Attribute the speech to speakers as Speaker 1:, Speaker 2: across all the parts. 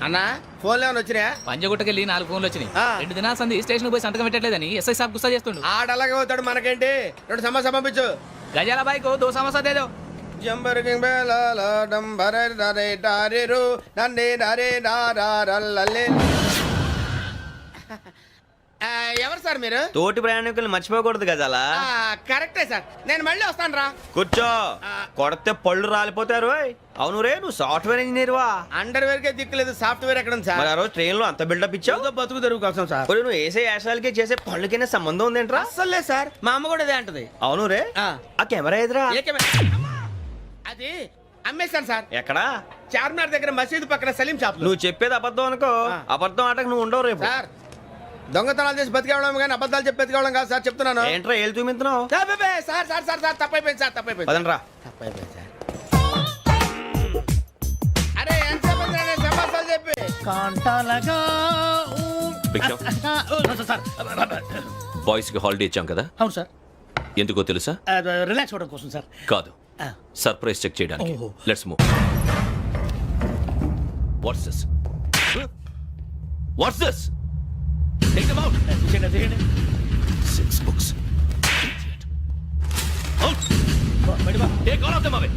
Speaker 1: అన్నా ఫోన్లో ఏమైనా వచ్చినాయా?
Speaker 2: పంజగుట్టకెళ్ళి 4 ఫోన్లు వచ్చినాయి. 2 దినాల సంది స్టేషన్ పోయి సంతకం పెట్టలేదని ఎస్ఐ సాబ్ గుస్తా చేస్తుండు.
Speaker 1: ఆడలాగే పోతాడు, మనకేంటి? 2 సమస్య పంపించు.
Speaker 2: గజాల బైక్ 2 సమస్య దేదో.
Speaker 1: జంబరకింగ్ బేలాల డంబరే డరే డారిరు నందే డరే డారారల్లలే. ఎవరు సార్ మీరు?
Speaker 3: తోటి ప్రయాణికుల్ని మర్చిపోకూడదు గజాల.
Speaker 1: కరెక్టే సార్, నేను మళ్ళీ వస్తాను రా.
Speaker 3: కూర్చో, కొడితే పళ్ళు రాలిపోతారు. అవును రే, నువ్వు సాఫ్ట్వేర్ ఇంజనీర్ వా?
Speaker 1: అండర్వేర్ కే దిక్కులేదు, సాఫ్ట్వేర్ ఎక్కడ ఉంది సార్?
Speaker 3: మరి ఆ రోజు ట్రైన్ లో అంత బిల్డప్ ఇచ్చావు.
Speaker 1: బతుకు తెరుగు కోసం సార్.
Speaker 3: మరి నువ్వు వేసే యాశాలకి చేసే పళ్ళకైనా సంబంధం ఉందేంట్రా?
Speaker 1: అస్సలు లేదు సార్, మా అమ్మ కూడా అదే అంటది.
Speaker 3: అవును రే, ఆ కెమెరా ఎదురా?
Speaker 1: అది అమ్మేశాను సార్.
Speaker 3: ఎక్కడా?
Speaker 1: చార్మినార్ దగ్గర మసీదు పక్కన సలీం షాప్.
Speaker 3: నువ్వు చెప్పేది అబద్ధం అనుకో. అబద్ధం ఆటకు నువ్వు ఉండవు రేపు.
Speaker 1: సార్, దొంగతనాలు చేసి బతికేవడం కానీ అబద్ధాలు చెప్పి బతికేవడం కాదు సార్, చెప్తున్నాను.
Speaker 3: ఏంట్రా ఏళ్ళు చూపించినావు?
Speaker 1: సార్ సార్ సార్ సార్ తప్పైపోయింది సార్, తప్పైపోయింది.
Speaker 3: పదండ్రా.
Speaker 1: తప్పైపోయింది సార్. అరే ఎంతసేపు సమాసాలు చెప్పి
Speaker 4: కాంటాలగా
Speaker 5: బాయ్స్ కి హాలిడే ఇచ్చాం కదా?
Speaker 4: అవును సార్.
Speaker 5: ఎందుకో తెలుసా?
Speaker 4: రిలాక్స్ అవ్వడం కోసం సార్.
Speaker 5: కాదు, సర్ప్రైజ్ చెక్ చేయడానికి. Let's move. What's this? What's this? Take them out. 6 books. Out. Take all of them away.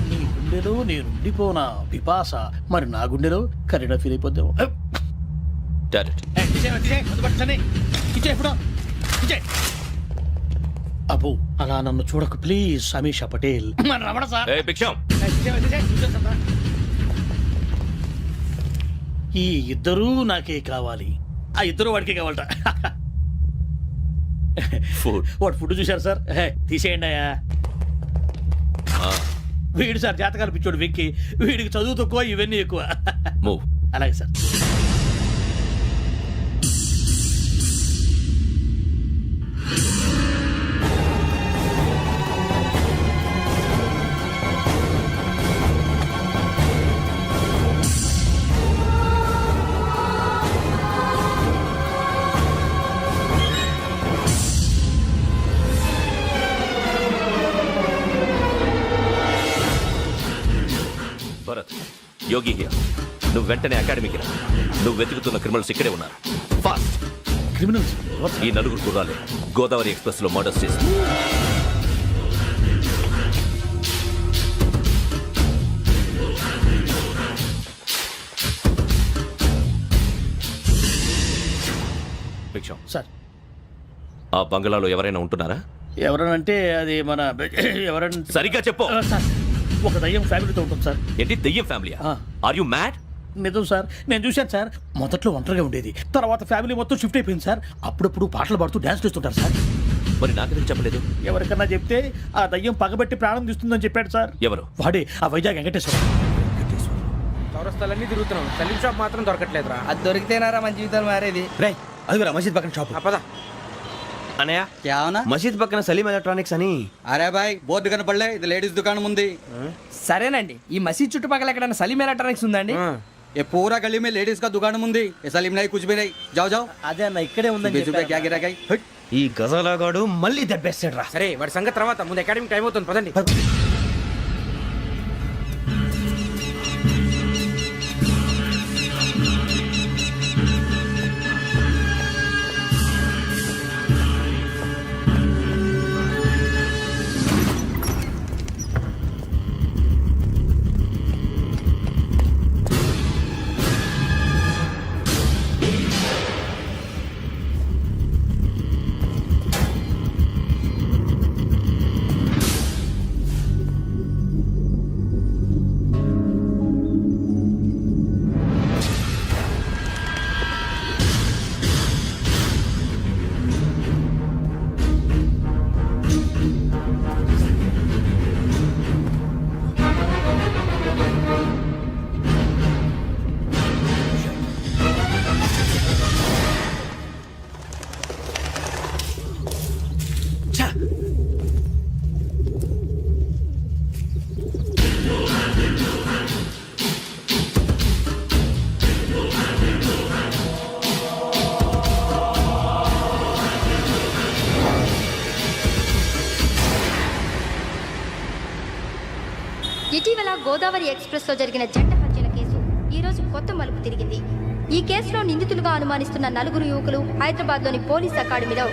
Speaker 4: నీ గుండెలో నేనుండిపోనా పిపాస, మరి నా గుండెలో కరీడా ఫీల్ అయిపోద్దాం. అబ్బో, అలా నన్ను చూడకు ప్లీజ్. సమీషా పటేల్. రమణ సార్. ఈ ఇద్దరూ నాకే కావాలి. ఆ ఇద్దరు వాడికే కావాలట. వాడు ఫుడ్ చూశారు సార్. తీసేయండి అయ్యా. వీడు సార్ జాతకాలు పిచ్చోడు వెంకి. వీడికి చదువు తక్కువ, ఇవన్నీ ఎక్కువ. అలాగే సార్.
Speaker 5: Yogi here. నువ్వు వెంటనే అకాడమీకి రా. నువ్వు వెతుకుతున్న క్రిమినల్స్ ఇక్కడే ఉన్నారు. ఫాస్ట్.
Speaker 4: క్రిమినల్స్?
Speaker 5: ఈ 4 గుర్రాలే గోదావరి ఎక్స్ప్రెస్ లో మర్డర్స్ చేసి. భిక్షం
Speaker 4: సార్,
Speaker 5: ఆ బంగ్లాలో ఎవరైనా ఉంటున్నారా?
Speaker 4: ఎవరనంటే అది మన ఎవరంటే
Speaker 5: సరిగ్గా చెప్పు.
Speaker 4: సార్, ఒక దయ్యం ఫ్యామిలీతో ఉంటుంది సార్.
Speaker 5: ఏంటి దయ్యం ఫ్యామిలీ? Are you mad?
Speaker 4: నిజం సార్, నేను చూశాను సార్. మొదట్లో ఒంటరిగా ఉండేది, తర్వాత ఫ్యామిలీ మొత్తం షిఫ్ట్ అయిపోయింది సార్. అప్పుడప్పుడు పాటలు పాడుతూ డ్యాన్స్ చేస్తుంటారు సార్.
Speaker 5: మరి నాకెందుకు చెప్పలేదు?
Speaker 4: ఎవరికన్నా చెప్తే ఆ దయ్యం పగబెట్టి ప్రాణం తీస్తుందని చెప్పాడు సార్.
Speaker 5: ఎవరు?
Speaker 4: వాడే, ఆ వైజాగ్ వెంకటేశ్వర.
Speaker 1: చౌరస్తాలన్నీ తిరుగుతున్నాం, సలీం షాప్ మాత్రం దొరకట్లేదురా.
Speaker 2: అది దొరికితేనారా మన జీవితాలు మారేది.
Speaker 3: రేయ్, అదిగురా మసీద్ పక్కన షాప్.
Speaker 1: పద.
Speaker 3: అనయ్య,
Speaker 6: क्या होना?
Speaker 3: మసీద్ పక్కన సలీం ఎలక్ట్రానిక్స్ అని.
Speaker 6: अरे भाई बहुत కనపడలే, ఇది లేడీస్ దుకాణం ఉంది.
Speaker 2: సరేనండి, ఈ మసీద్ చుట్టుపక్కల ఎక్కడైనా సలీం ఎలక్ట్రానిక్స్ ఉందండి?
Speaker 6: ये पूरा गली में लेडीज का दुकान मुंदी. ये सलीम नहीं, कुछ भी नहीं. जाओ जाओ.
Speaker 4: అదే అన్న, ఇక్కడే ఉందని
Speaker 6: बीच रुपए क्या गिरा गई.
Speaker 3: ఈ గజాలగాడు మళ్ళీ దెబ్బేస్తాడు రా.
Speaker 1: సరే, వాడి సంగతి తర్వాత, ముందు అకాడమిక్ టైం అవుతుంది, పదండి.
Speaker 7: ఇటీవల గోదావరి ఎక్స్ప్రెస్లో జరిగిన జంట హత్యల కేసు ఈరోజు కొత్త మలుపు తిరిగింది. ఈ కేసులో నిందితులుగా అనుమానిస్తున్న 4 యువకులు హైదరాబాద్లోని పోలీస్ అకాడమీలో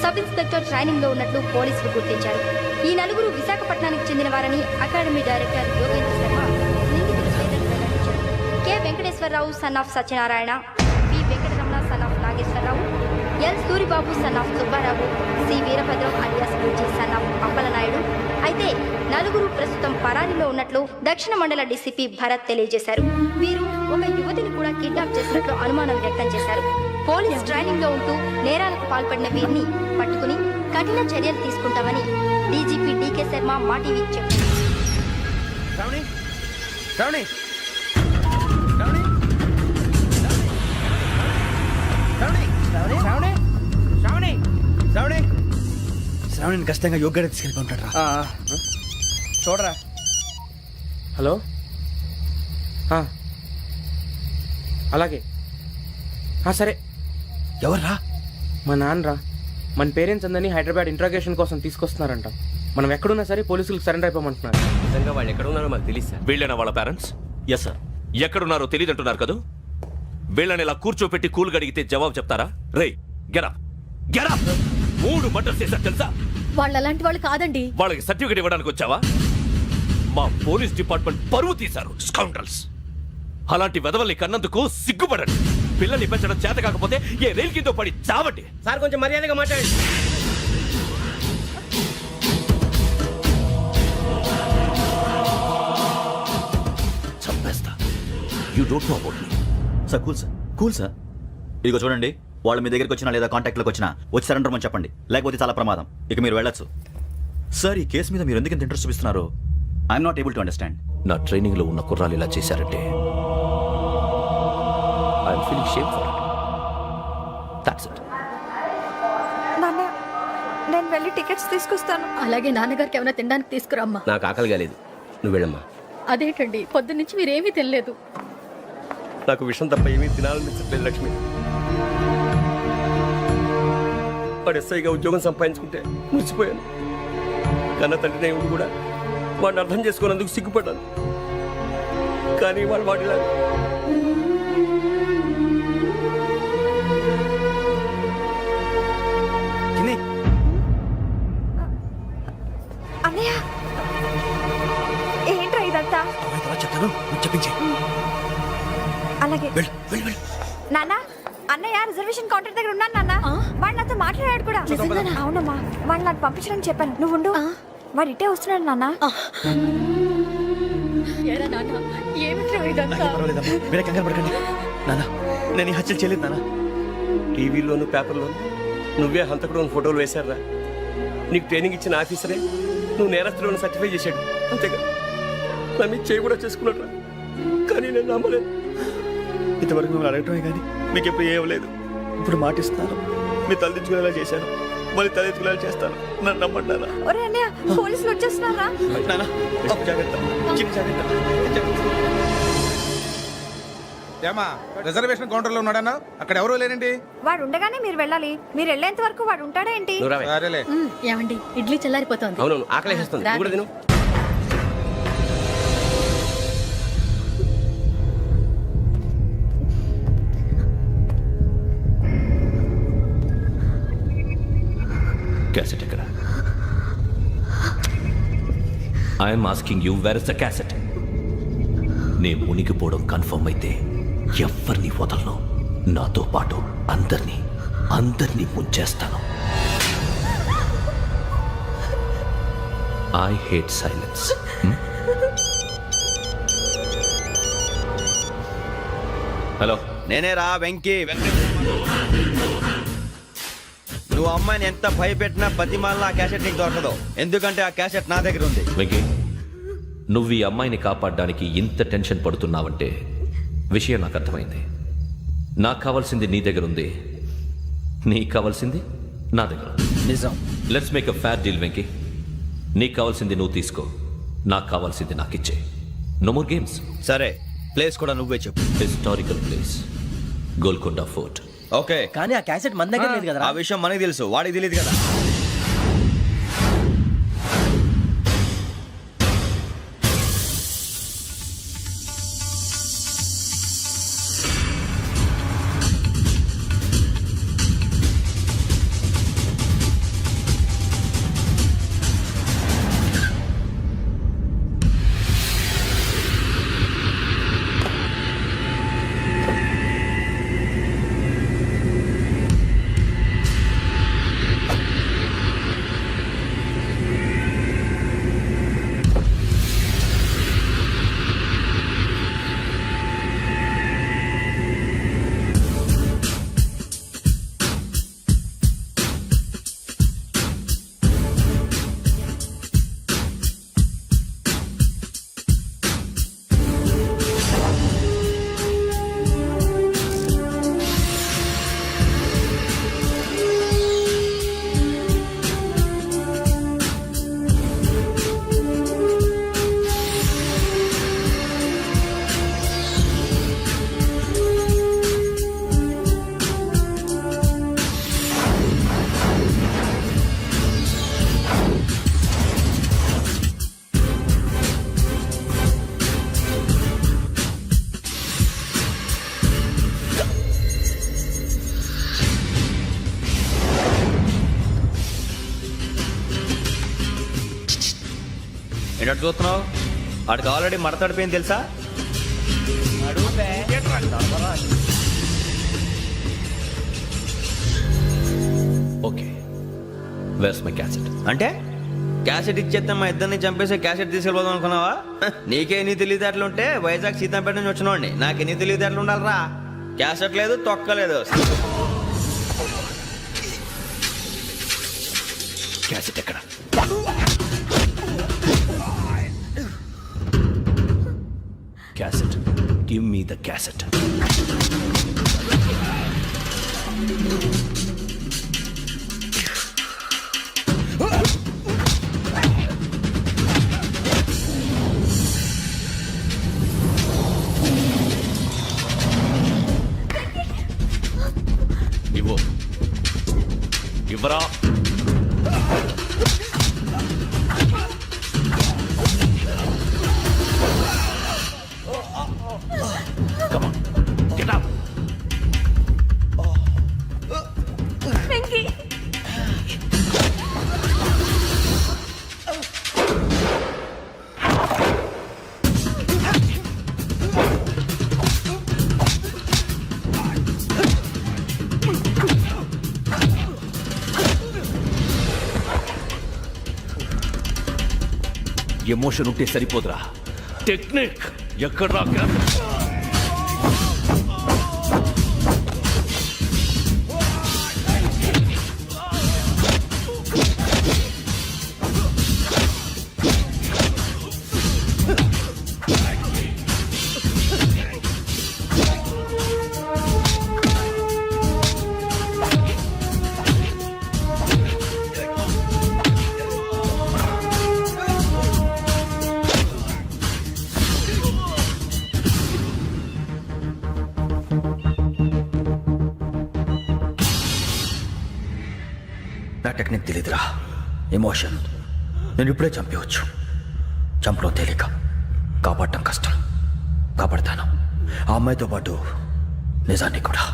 Speaker 7: సబ్ ఇన్స్పెక్టర్ ట్రైనింగ్లో ఉన్నట్లు పోలీసులు గుర్తించారు. ఈ 4 విశాఖపట్నానికి చెందిన వారని అకాడమీ డైరెక్టర్ యోగేంద్ర శర్మ నిందితుల పేర్లను వెల్లడించారు. K Venkateswararao son of Satyanarayana, P Venkataramana son of Nageswararao, L Suribabu son of Subbarao, C Veerabhadram alias నుంచి సన్ ఆఫ్ అప్పలనాయుడు. అయితే 4 ప్రస్తుతం పరారీలో ఉన్నట్లు దక్షిణ మండల డీసీపీ భరత్ తెలియజేశారు. వీరు ఒక యువతిని కూడా కిడ్నాప్ చేసినట్లు అనుమానం వ్యక్తం చేశారు. పోలీస్ ట్రైనింగ్ లో ఉంటూ నేరాలకు పాల్పడిన వీరిని పట్టుకుని కఠిన చర్యలు తీసుకుంటామని డీజీపీ డీకే శర్మ మా టీవీకి చెప్పారు.
Speaker 1: శ్రావణి శ్రావణి శ్రావణి శ్రావణి శ్రావణి శ్రావణి శ్రావణి
Speaker 6: శ్రావణిని ఖచ్చితంగా యోగ్యత తీసుకెళ్ళి ఉంటాడు రా.
Speaker 1: చూడరా.
Speaker 8: హలో అలాగే సరే.
Speaker 6: ఎవర్రా?
Speaker 8: మా నాన్నరా. మన పేరెంట్స్ అందరినీ హైదరాబాద్ ఇంట్రాగేషన్ కోసం తీసుకొస్తున్నారంట. మనం ఎక్కడున్నా సరే పోలీసులకు సరెండర్ అయిపోమంటున్నారు.
Speaker 5: నిజంగా వాళ్ళు ఎక్కడ ఉన్నారో మాకు తెలియదు సార్. వీళ్ళైనా వాళ్ళ పేరెంట్స్? Yes sir. ఎక్కడున్నారో తెలియదంటున్నారు కదా. వీళ్ళని ఇలా కూర్చోపెట్టి కూల్ గడిగితే జవాబు చెప్తారా? రేయ్ గెటప్ గెటప్. 3 మర్డర్స్ చేశారు తెలుసా?
Speaker 7: వాళ్ళు అలాంటి వాళ్ళు కాదండి.
Speaker 5: వాళ్ళకి సర్టిఫికేట్ ఇవ్వడానికి వచ్చావా? మా పోలీస్ డిపార్ట్మెంట్ పరువు తీశారు స్కౌండ్రల్స్. అలాంటి వెధవల్ని కన్నందుకు సిగ్గుపడండి. పిల్లల్ని పెంచడం చేత కాకపోతే ఏ రైలు కింద పడి చావండి.
Speaker 3: సార్ కొంచెం మర్యాదగా మాట్లాడండి.
Speaker 5: చంపేస్తా. You don't know about me.
Speaker 9: Sir cool sir. ఇదిగో చూడండి, వాళ్ళు మీ దగ్గరికి వచ్చినా లేదా కాంటాక్ట్లోకి వచ్చినా వచ్చి సరెండర్ అని చెప్పండి, లేకపోతే చాలా ప్రమాదం. ఇక మీరు వెళ్ళొచ్చు. సార్, ఈ కేసు మీద మీరు ఎందుకు ఇంత ఇంట్రెస్ట్ చూపిస్తున్నారు? I'm not able to understand.
Speaker 5: నా ట్రైనింగ్ లో ఉన్న కుర్రాలు ఇలా చేశారంటే I'm feeling shame for it. That's it.
Speaker 7: నాన్న, నేను వెళ్ళి టికెట్స్ తీసుకొస్తాను. అలాగే నాన్నగారికి ఏమైనా తినడానికి తీసుకురామ్మా.
Speaker 3: నాకు ఆకలి కాలేదు, నువ్వు వెళ్ళమ్మా.
Speaker 7: అదేంటండి, పొద్దున్నుంచి మీరేమీ తినలేదు.
Speaker 3: నాకు విషయం తప్ప ఏమీ తినాలనిపించట్లేదు లక్ష్మి. వాడు ఎస్ఐగా ఉద్యోగం సంపాదించుకుంటే మురిసిపోయాను. కన్న తండ్రి ఉండి కూడా వాడిని అర్థం చేసుకున్నందుకు సిగ్గుపడ్డాను. కానీ వాడిలా
Speaker 7: అన్నయ్య, ఏంట్రా ఇదంతా?
Speaker 6: చెప్తాను, చెప్పించి.
Speaker 7: అలాగే నాన్న, అన్నయ్య రిజర్వేషన్ కౌంటర్ దగ్గర ఉన్నాను నాన్న. వాడు నాతో మాట్లాడాడు కూడా. అవునమ్మా, వాడు నాకు పంపించడం చెప్పాను. నువ్వు ఉండు, వాడు ఇట్టే వస్తున్నాడు నాన్న.
Speaker 6: మీరే కంగారు పడకండి నాన్న. నేను ఈ హత్యలు చేయలేదు నాన్న.
Speaker 3: టీవీలోను పేపర్లోను నువ్వే హంతకుడు అని ఫోటోలు వేశారా? నీకు ట్రైనింగ్ ఇచ్చిన ఆఫీసరే నువ్వు నేరస్తులను సర్టిఫై చేశాడు. అంతేగా, నా మీద చేయి కూడా చేసుకున్నట్రా. కానీ నేను నమ్మలేదు.
Speaker 6: ఇంతవరకు మిమ్మల్ని అడగటమే కానీ మీకు ఎప్పుడు ఏమలేదు. ఇప్పుడు మాటిస్తాను, మీ తలదించుకునేలా చేశాను, మళ్ళీ తలెత్తుకునేలా చేస్తాను. నన్ను నమ్మండి నాన్న.
Speaker 7: ఒరే అన్నయ్య, పోలీసులు వచ్చేస్తున్నారా?
Speaker 6: నాన్న, జాగ్రత్త, చిన్న జాగ్రత్త.
Speaker 1: ఏమా, రిజర్వేషన్ కౌంటర్లో ఉన్నాడన్నా? అక్కడ ఎవరూ లేనండి.
Speaker 7: వాడు ఉండగానే మీరు వెళ్ళాలి. మీరు వెళ్ళేంత వరకు వాడు ఉంటాడా ఏంటి?
Speaker 1: సరేలే.
Speaker 7: ఏమండి, ఇడ్లీ చల్లారిపోతుంది.
Speaker 3: అవునవును, ఆకలేస్తుంది. నువ్వు కూడా తిను.
Speaker 5: క్యాసెట్ ఎక్కడ? I'm asking you, where is the cassette? నే మునిగిపోవడం కన్ఫర్మ్ అయితే ఎవరిని వదలను. నాతో పాటు అందరినీ ముంచేస్తాను. I hate silence. హలో,
Speaker 1: నేనే రా వెంకీ. నువ్వు అమ్మాయిని ఎంత భయపెట్టినా బతిమాలిన ఆ క్యాసెట్ నీకు దొరకదు. ఎందుకంటే ఆ క్యాసెట్ నా దగ్గర ఉంది.
Speaker 5: వెంకీ, నువ్వు ఈ అమ్మాయిని కాపాడడానికి ఇంత టెన్షన్ పడుతున్నావంటే విషయం నాకు అర్థమైంది. నాకు కావాల్సింది నీ దగ్గర ఉంది, నీకు కావాల్సింది నా దగ్గర.
Speaker 6: నిజం.
Speaker 5: Let's make a fair deal Venky. నీకు కావాల్సింది నువ్వు తీసుకో, నాకు కావాల్సింది నాకు ఇచ్చే. No more games.
Speaker 1: సరే, ప్లేస్ కూడా నువ్వే చెప్పు.
Speaker 5: Historical place, Golconda fort.
Speaker 1: Okay,
Speaker 6: కానీ ఆ క్యాసెట్ మన దగ్గర లేదు కదా.
Speaker 1: ఆ విషయం మనకి తెలుసు, వాడికి తెలియదు కదా. ఏంటంటే చూస్తున్నావు? వాడికి ఆల్రెడీ మడతడిపోయింది తెలుసా?
Speaker 5: Okay, where's my cassette?
Speaker 1: అంటే క్యాసెట్ ఇచ్చేస్తే మా ఇద్దరిని చంపేసి క్యాసెట్ తీసుకెళ్ళిపోదాం అనుకున్నావా? నీకే ఎన్ని తెలివితేటలు ఉంటే వైజాగ్ సీతంపేట నుంచి వచ్చినోడిని నాకు ఎన్ని తెలివితేటలు ఉండాలరా? క్యాసెట్ లేదు, తొక్కలేదు.
Speaker 5: క్యాసెట్ ఎక్కడ? Cassette, give me the cassette. ఇవ్వు, ఇవ్వరా. Come on, get up. Emotion ఉంటే సరిపోదురా, టెక్నిక్ ఎక్కడ్రా?
Speaker 1: నా టెక్నిక్ తెలీదురా, ఎమోషన్. నేను ఇప్పుడే చంపేవచ్చు. చంపడం తేలిక, కాపాడటం కష్టం. కాపాడతాను ఆ అమ్మాయితో పాటు నిజాన్ని కూడా.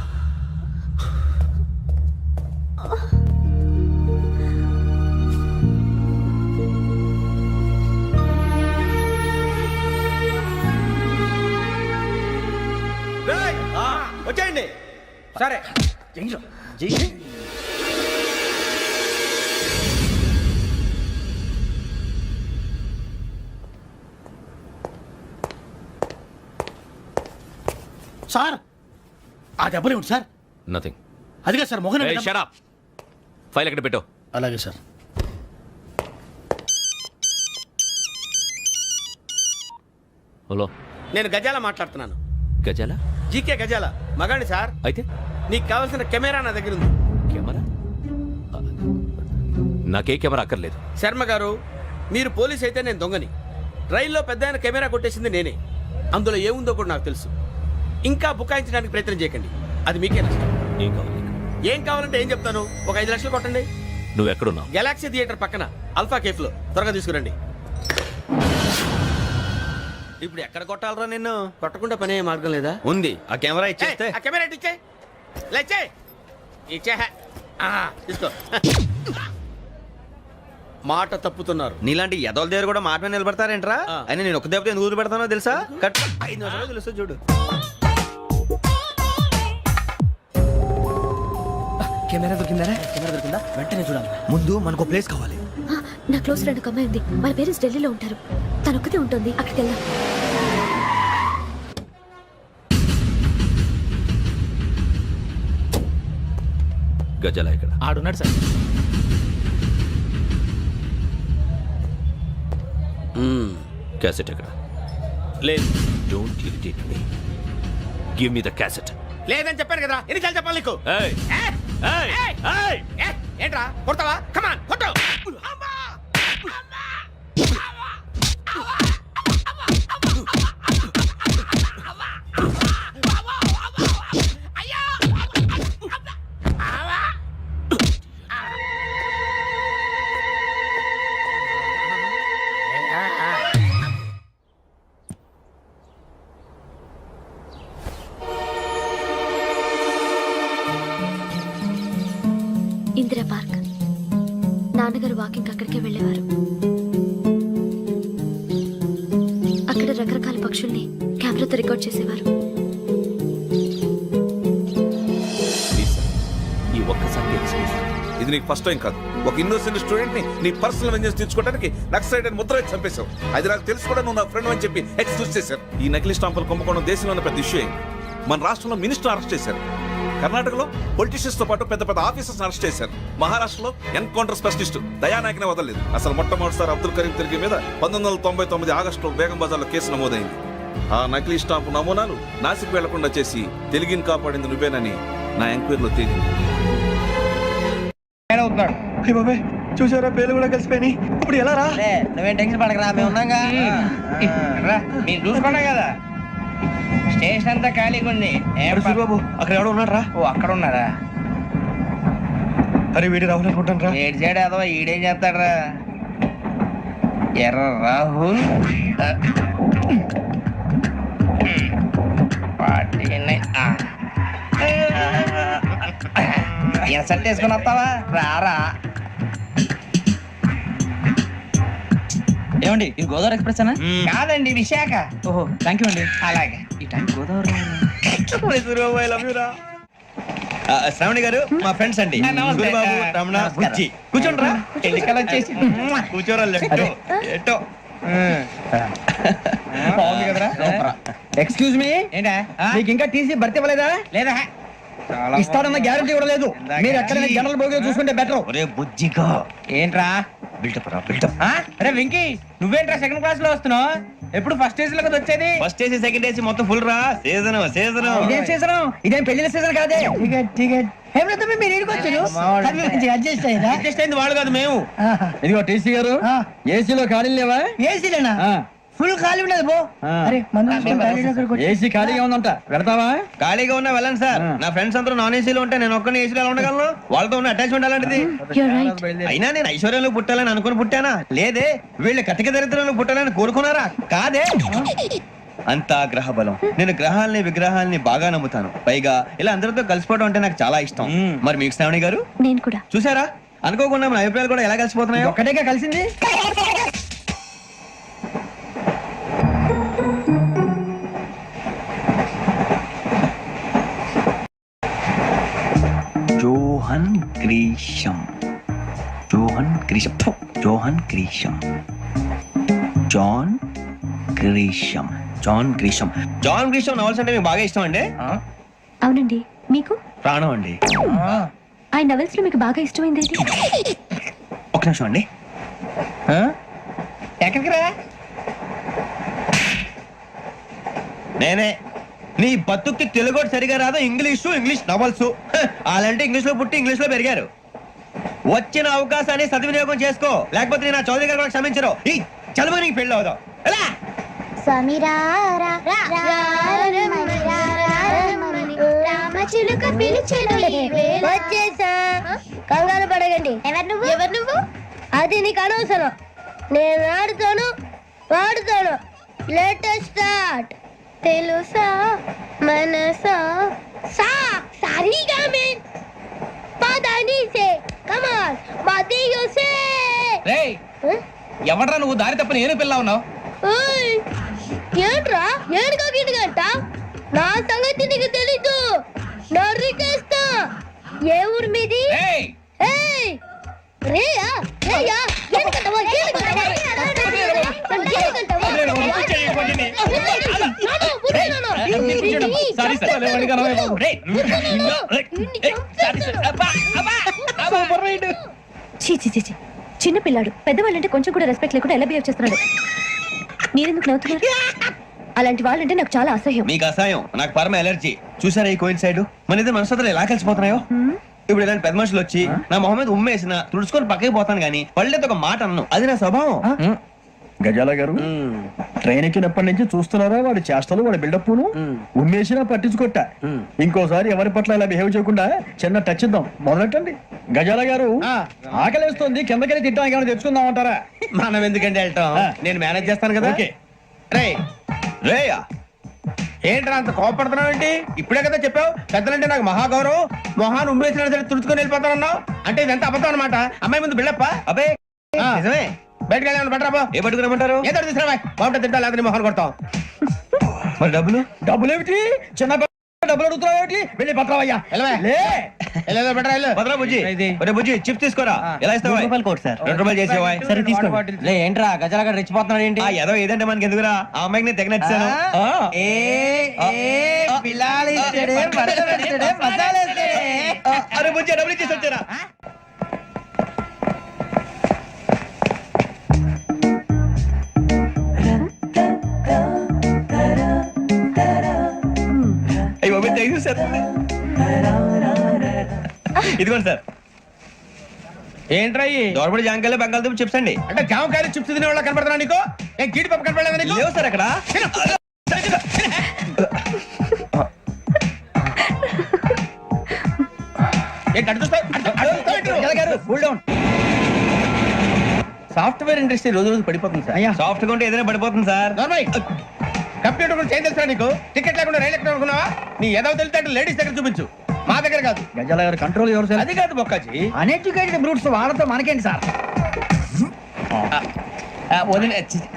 Speaker 1: వచ్చేయండి.
Speaker 4: సరే సార్, ఆ దెబ్బలు ఏమిటి సార్?
Speaker 5: నథింగ్.
Speaker 4: అదిగా sir Mohan.
Speaker 5: Shut up. File ఎక్కడ పెట్టు?
Speaker 4: అలాగే సార్.
Speaker 5: హలో,
Speaker 3: నేను గజాల మాట్లాడుతున్నాను.
Speaker 5: గజాల?
Speaker 3: జీకే గజాల మగాండి సార్.
Speaker 5: అయితే
Speaker 3: నీకు కావాల్సిన కెమెరా నా దగ్గర ఉంది.
Speaker 5: కెమెరా? నాకే కెమెరా అక్కర్లేదు.
Speaker 3: శర్మ గారు, మీరు పోలీస్ అయితే నేను దొంగని. రైల్లో పెద్ద ఆయన కెమెరా కొట్టేసింది నేనే. అందులో ఏముందో కూడా నాకు తెలుసు. ఇంకా బుకాయించడానికి ప్రయత్నం చేయకండి, అది మీకే నష్టం.
Speaker 5: ఏం కావాలి?
Speaker 3: ఏం కావాలంటే ఏం చెప్తాను. ఒక 5 లక్షలు కొట్టండి.
Speaker 5: నువ్వు ఎక్కడున్నావు?
Speaker 3: గెలాక్సీ థియేటర్ పక్కన అల్ఫా కేఫ్లో. త్వరగా తీసుకురండి.
Speaker 1: ఇప్పుడు ఎక్కడ కొట్టాలరా నిన్ను?
Speaker 3: కొట్టకుండా పనే మార్గం లేదా?
Speaker 1: ఉంది. ఆ కెమెరా ఇచ్చేస్తే.
Speaker 3: ఆ కెమెరా ఇచ్చే లేచే ఇచ్చే తీసుకో. మాట తప్పుతున్నారు.
Speaker 1: నీలాంటి ఎదల దగ్గర కూడా మాట మీద నిలబడతారేంట్రా? అయినా నేను ఒక దెబ్బతో ఎందుకు పెడతానో తెలుసా? కట్ 5 నిమిషాలు తెలుసు చూడు.
Speaker 8: కెమెరా దొరికిందా?
Speaker 4: వెంటనే చూడాలి.
Speaker 1: ముందు మనకు ప్లేస్ కావాలి.
Speaker 7: నా క్లోజ్ ఫ్రెండ్ ఒక అమ్మాయి ఉంది. వాళ్ళ పేరెంట్స్ ఢిల్లీలో ఉంటారు. తను ఒక్కతే ఉంటుంది. అక్కడికి వెళ్దాం.
Speaker 5: గజాల ఇక్కడ?
Speaker 2: ఆడున్నాడు సార్.
Speaker 5: క్యాసెట్ ఎక్కడ?
Speaker 3: లేదు.
Speaker 5: Don't irritate me. Give me the cassette.
Speaker 3: లేదని చెప్పాను కదా, ఎన్నిసార్లు చెప్పాలి నీకు?
Speaker 5: ఏయ్ ఏయ్ ఏయ్!
Speaker 3: ఏంట్రా కొడతావా? కమాన్ కొట్టు.
Speaker 7: ఇందిరా పార్క్. నాన్నగారు వాకింగ్ అక్కడికే వెళ్ళేవారు. రకరకాల పక్షుల్ని కెమెరాతో రికార్డ్ చేసేవారు.
Speaker 5: ప్లీజ్ సార్, ఈ ఒక్కసారి ఎక్స్క్యూజ్.
Speaker 10: ఇది నీకు ఫస్ట్ టైం కాదు. ఒక ఇన్నోసెంట్ స్టూడెంట్ ని నీ పర్సనల్ వెంజెన్స్ తీర్చుకోవడానికి నక్సలైట్ అని ముద్ర వేసి చంపేశావు. అది నాకు తెలుసు కూడా నువ్వు నా ఫ్రెండ్ అని చెప్పి ఎక్స్క్యూజ్ చేశారు. ఈ నకిలీ స్టాంపులు కుంభకోణం దేశంలో ఉన్న పెద్ద ఇష్యూ అయింది. మన రాష్ట్రంలో మినిస్టర్ అరెస్ట్ చేశారు. కర్ణాటకలో పొలిటీషియన్స్ తో పాటు పెద్ద పెద్ద ఆఫీసర్స్ అరెస్ట్ చేశారు. మహారాష్ట్రలో ఎన్కౌంటర్ స్పెషలిస్ట్ దయానాయకనే వదలలేదు. అసలు మొట్టమొదటిసారి అబ్దుల్ కరీం తిరిగి మీద 1999 ఆగస్టులో బేగం బజార్లో కేసు నమోదైంది. ఆ నకిలీ స్టాంపు నమూనాలు నాసిక్ వెళ్లకుండా చేసి తెలుగుని కాపాడింది నువ్వేనని నా ఎంక్వైరీలో తేలింది.
Speaker 6: బాబాయ్ చూసారా, పేర్లు కూడా కలిసిపోయినాయి. ఇప్పుడు ఎలా రా?
Speaker 8: నువ్వేం టెన్షన్ పడకరా, మేము ఉన్నాగా. మీరు చూసుకున్నాం కదా, స్టేషన్ అంతా ఖాళీగా ఉంది.
Speaker 6: బాబు అక్కడ ఎవడో ఉన్నాడు రా.
Speaker 8: ఓ అక్కడ ఉన్నారా?
Speaker 6: అరే వీడి రాహుల్ అనుకుంటాను రా.
Speaker 8: ఏడు చేయడు అదో ఈడేం చేస్తాడరా? ఎర్ర రాహుల్ ఇన్సర్ట్ వేసుకుని వస్తావా? రారా.
Speaker 2: ఏమండి ఇది గోదావరి ఎక్స్ప్రెస్ అనా?
Speaker 8: కాదండి, విశాఖ.
Speaker 2: ఓహో థ్యాంక్ యూ అండి.
Speaker 8: అలాగే.
Speaker 2: ఈ టైం గోదావరి
Speaker 1: శ్రావణి గారు మా ఫ్రెండ్స్ అండి.
Speaker 8: నమస్తే.
Speaker 1: గురుబాబు, రమణ, బుజ్జి. కూర్చోండి రా.
Speaker 8: ఎన్నికలు వచ్చేసి
Speaker 1: కూర్చోరా. ఎట్టో
Speaker 8: బాగుంది కదరా?
Speaker 11: ఎక్స్క్యూజ్ మీ,
Speaker 8: ఏంటా?
Speaker 11: మీకు ఇంకా టీసీ భర్తీ ఇవ్వలేదా?
Speaker 8: లేదా
Speaker 11: ఇస్తాడన్న గ్యారంటీ కూడా లేదు. మీరు ఎక్కడైనా జనరల్ బోగిలో చూసుకుంటే బెటర్.
Speaker 1: ఒరే బుజ్జిగా
Speaker 8: ఏంట్రా?
Speaker 1: బిల్డప్ రా, బిల్డప్.
Speaker 8: అరే వెంకీ, నువ్వేంట్రా సెకండ్ క్లాస్ లో వస్తున్నావు? ఎప్పుడు ఫస్ట్ ఏసీ లో కదా వచ్చేది?
Speaker 1: ఫస్ట్ ఏసీ సెకండ్ ఏసీ మొత్తం ఫుల్ రా. Season season.
Speaker 11: ఇదేం సీజన్? ఇదేం పెళ్లిన సీజన్ కాదే. టికెట్ టికెట్ ఏమిటో మీరు ఇడికి వచ్చారు. అడ్జస్ట్ అయ్యిందా?
Speaker 8: అడ్జస్ట్ అయింది వాళ్ళు కాదు, మేము.
Speaker 11: ఇదిగో టీసీ గారు, ఏసీలో ఖాళీలు లేవా? ఏసీలేనా? ఫుల్ ఖాళీ ఉండదు బో. అరే ఏసీ ఖాళీగా ఉందంట, పెడతావా?
Speaker 1: ఖాళీగా ఉన్నా వెళ్ళండి సార్. నా ఫ్రెండ్స్ అందరూ నాన్ ఏసీలో ఉంటే నేను ఒక్కనే ఏసీలో ఎలా ఉండగలను? వాళ్ళతో ఉన్న అటాచ్మెంట్ అలాంటిది. అయినా నేను ఐశ్వర్యంలో పుట్టాలని అనుకుని పుట్టానా? లేదే. వీళ్ళు కటిక దరిద్రంలో పుట్టాలని కోరుకున్నారా? కాదే. అంతా గ్రహ బలం. నేను గ్రహాలని విగ్రహాలని బాగా నమ్ముతాను. పైగా ఇలా అందరితో కలిసిపోవడం అంటే నాకు చాలా ఇష్టం. మరి మీకు శ్రావణి గారు?
Speaker 7: నేను కూడా.
Speaker 1: చూసారా, అనుకోకుండా మన అభిప్రాయాలు కూడా ఎలా కలిసిపోతున్నాయో.
Speaker 11: ఒక్కటేగా కలిసింది.
Speaker 6: Johan Grisham, Johan Grisham, Johan Grisham, John Grisham, John Grisham. John Grisham novels అంటే మీకు బాగా ఇష్టం అండి?
Speaker 7: అవునండి. మీకు?
Speaker 1: ప్రాణం అండి.
Speaker 7: ఆయన నవెల్స్ లో మీకు బాగా ఇష్టమైంది ఏంటి?
Speaker 1: ఒక నిమిషం అండి.
Speaker 8: ఎక్కడికి రా?
Speaker 1: నేనే. నీ బతుక్కి తెలుగు సరిగా రాదు, ఇంగ్లీష్ నవల్స్. అలాంటి ఇంగ్లీష్ లో పుట్టి ఇంగ్లీష్ లో పెరిగారు. వచ్చిన అవకాశాన్ని సద్వినియోగం చేసుకో, లేకపోతే నేను చౌదరి గారు కూడా క్షమించరు. ఈ చదువు నీకు పెళ్ళి అవుదాం. ఎలా?
Speaker 7: కంగారు పడగండి. ఎవరు నువ్వు? అది నీకు అనవసరం. నేను ఆడుతాను, వాడుతాను. Latest start. తెలుసా మనసా సా సారీగా మే పదని సే కమాల్ మదియో సే.
Speaker 2: రేయ్ ఎవడ్రా నువ్వు? దారి తప్ప నేను పిల్ల ఉన్నావు.
Speaker 7: ఓయ్ ఏంట్రా ఏడుగా గిడుగంట? నా సంగతి నీకు తెలీదు. నరికేస్తా. ఏ ఊరు మీది?
Speaker 2: ఏయ్
Speaker 7: ఏయ్ రేయా రేయా ఎందుకంటవా ఎందుకంటవా
Speaker 2: సారీ సార్.
Speaker 7: చిన్న పిల్లాడు. పెద్దవాళ్ళంటే కొంచెం కూడా రెస్పెక్ట్ లేకుండా ఎలా బిహేవ్ చేస్తున్నాడు. మీరెందుకు నవ్వుతున్నారు? అలాంటి వాళ్ళంటే నాకు చాలా అసహ్యం.
Speaker 1: మీకు అసహాయం, నాకు పరమ ఎలర్జీ. చూసారా ఈ కోయిన్ సైడ్? మన ఇద్దరు మనసులో ఎలా కలిసిపోతున్నాయో. ఇప్పుడు ఇలాంటి పెద్ద మనుషులు వచ్చి నా మొహం మీద ఉమ్మేసిన తుడుచుకొని పక్కకి పోతాను కానీ పళ్ళేతో ఒక మాట అన్ను. అది నా స్వభావం.
Speaker 11: గజాల గారు, ట్రైన్ ఎక్కినప్పటి నుంచి చూస్తున్నారా వాడి చేష్టలు, వాడి బిల్డప్ ఉమ్మేసినా పట్టించుకోట. ఇంకోసారి ఎవరి పట్ల ఇలా బిహేవ్ చేయకుండా చిన్న టచ్ ఇద్దాం. మొదలెట్టండి. గజాల గారు, ఆకలేస్తుంది, కిందకెళ్ళి తిట్టడానికి ఏమైనా తెచ్చుకుందాం అంటారా?
Speaker 1: మనం ఎందుకంటే వెళ్తాం, నేను మేనేజ్ చేస్తాను కదా.
Speaker 8: రే
Speaker 1: రేయా
Speaker 8: ఏంట్రా అంత కోపడుతున్నావు ఏంటి? ఇప్పుడే కదా చెప్పావు పెద్దలంటే నాకు మహాగౌరవం, మొహాన్ని ఉమ్మేసిన సరే తుడుచుకొని వెళ్ళిపోతానన్నావు. అంటే ఇదంతా అబద్ధం అనమాట. అమ్మాయి ముందు బిల్డప్ప?
Speaker 1: అబ్బే నిజమే. బయటకు వెళ్ళాను బట్రాబో ఏ పట్టుకురమ్మంటారు ఏదో తీసుకురా బాగుంటుంది తింటా లేదా మొహన్ కొడతాం మరి డబ్బులు
Speaker 11: డబ్బులు ఏమిటి చిన్న డబ్బులు అడుగుతున్నావు ఏమిటి వెళ్ళి పట్టరావయ్యా
Speaker 1: భద్రా బుజ్జి ఒరే బుజ్జి చిప్స్ తీసుకోరా ఎలా ఇస్తావా
Speaker 6: రూపాయలు కోట్ సార్
Speaker 1: 2 రూపాయలు చేసేవా
Speaker 11: సరే తీసుకోండి
Speaker 6: లే ఏంట్రా గజాలగా రెచ్చిపోతున్నాడు ఏంటి
Speaker 1: ఆ ఏదో ఏదంటే మనకి ఎందుకురా ఆ అమ్మాయికి నేను తెగ నచ్చాను అరే బుజ్జి డబ్బులు ఇచ్చేసి వచ్చారా అయ్యో థ్యాంక్ యూ సార్ ఇదిగోండి సార్
Speaker 3: ఏంట్రా
Speaker 1: దోరబడి జాంకాయలు బంగాళదుంప చిప్స్ అండి
Speaker 3: అంటే జామకాయలు చిప్స్ తినే వాళ్ళ కనపడుతున్నా నీకు ఏం గీడి పప్పు కనపడలేదా నీకు
Speaker 1: లేవు సార్ అక్కడ
Speaker 3: ఏంటి అటు చూస్తావ్?
Speaker 1: కూల్ డౌన్
Speaker 3: సాఫ్ట్వేర్ ఇండస్ట్రీ రోజు రోజు పడిపోతుంది సార్
Speaker 1: సాఫ్ట్ గా ఉంటే ఏదైనా పడిపోతుంది సార్
Speaker 3: నార్మల్ కంప్యూటర్ గురించి ఏం తెలుసా నీకు టికెట్ లేకుండా రైలు ఎక్కడ అనుకున్నావా నీ ఏదో తెలితే లేడీస్ దగ్గర చూపించు మా దగ్గర కాదు
Speaker 11: గజాల గారు కంట్రోల్ ఎవరు సార్
Speaker 3: అది కాదు బొక్కాజీ
Speaker 11: అన్ఎడ్యుకేటెడ్ బ్రూట్స్ వాళ్ళతో మనకేంటి సార్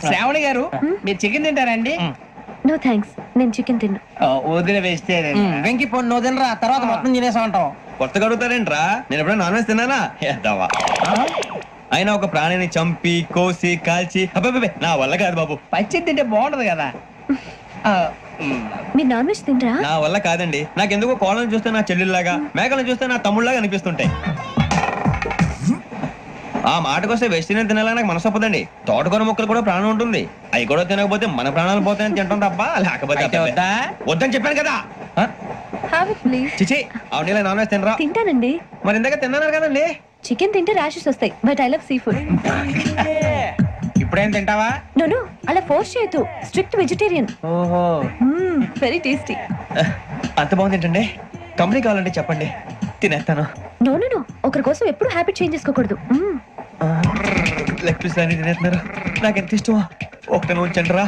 Speaker 3: శ్రావణి గారు మీరు చికెన్ తింటారండి
Speaker 7: నో థ్యాంక్స్ నేను చికెన్ తిన్ను
Speaker 3: వదిన వేస్తే
Speaker 6: వెంకి పొన్ను నువ్వు తినరా తర్వాత మొత్తం తినేసా ఉంటాం
Speaker 1: కొత్తగా అడుగుతారేంట్రా నేను ఎప్పుడైనా నాన్ వెజ్ తిన్నానా ఎద్దావా అయినా ఒక ప్రాణిని చంపి కోసి కాల్చి అబ్బబ్బబ్బే, నా వల్ల కాదు బాబు
Speaker 3: పచ్చి తింటే బాగుంటది కదా
Speaker 7: మీరు నాన్ వెజ్ తినరా
Speaker 1: నా వల్ల కాదండి నాకెందుకో కోళ్ళని చూస్తే నా చెల్లెల్లాగా మేకలను చూస్తే నా తమ్ముళ్ళలాగా అనిపిస్తుంటాయి ఆ మాటకొస్తే వెస్టిరియన్ తినాలని నాకు మనసు ఒప్పదండి తోటకూర మొక్కలు కూడా ప్రాణం ఉంటుంది అవి కూడా తినకపోతే మన ప్రాణాలు పోతాయని తింటాం తప్ప లేకపోతే అబ్బబ్బే. వద్దని చెప్పాను కదా
Speaker 7: హ్యావ్ ఇట్ ప్లీజ్
Speaker 1: చిచి అవునీ నాన్ వెజ్ తినరా
Speaker 7: తింటానండి
Speaker 1: మరి ఇందాక తిన్నాను కదండి
Speaker 7: చికెన్ తింటే ర్యాషెస్ వస్తాయి but I love sea food
Speaker 3: ఇప్పుడేం తింటావా
Speaker 7: నో అలా ఫోర్స్ చేయొద్దు స్ట్రిక్ట్ వెజిటేరియన్
Speaker 3: ఓహో
Speaker 7: వెరీ టేస్టీ
Speaker 1: అంత బాగుంది ఏంటండి కంపెనీ కావాలంటే చెప్పండి తినేస్తాను
Speaker 7: నో ఒకరి కోసం ఎప్పుడు హ్యాబిట్ చేంజ్ చేసుకోకూడదు
Speaker 1: లెగ్ పీస్ అన్ని తినేస్తున్నారు నాకు ఎంత ఇష్టమా ఒకటే ఉంచండి రా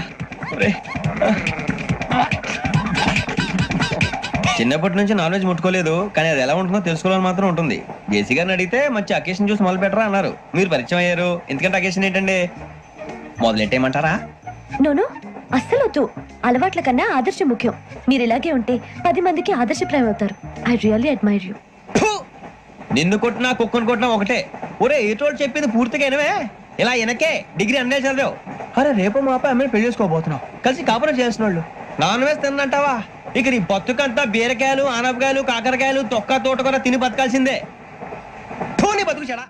Speaker 1: చిన్నప్పటి నుంచి నాన్ వెజ్ ముట్టుకోలేదు కానీ అది ఎలా ఉంటుందో తెలుసుకోవాలని మాత్రం ఉంటుంది జేసీ గారిని అడిగితే మంచి అకేషన్ చూసి మొదలు పెట్టరా అన్నారు మీరు పరిచయం అయ్యారు ఎందుకంటే అకేషన్ ఏంటండి మొదలెట్టేయమంటారా
Speaker 7: నో అస్సలు వద్దు అలవాట్ల కన్నా ఆదర్శం ముఖ్యం మీరు ఇలాగే ఉంటే 10 మందికి ఆదర్శప్రాయం అవుతారు ఐ రియల్లీ అడ్మైర్ యూ
Speaker 1: నిన్ను కొట్టినా కుక్కను కొట్టినా ఒకటే ఒరే ఏటోళ్ళు చెప్పింది పూర్తిగా వినవే ఇలా వెనకే డిగ్రీ అన్నే చదివావు అరే రేపు మా అబ్బాయి అమ్మని పెళ్లి చేసుకోబోతున్నావు కలిసి కాపురం చేసిన వాళ్ళు నాన్ వెజ్ తిన్నంటావా ఇక నీ బతుకంతా బీరకాయలు ఆనపకాయలు కాకరకాయలు తొక్క తోట కూడా తిని బతకాల్సిందే నీ బతుకు చెడా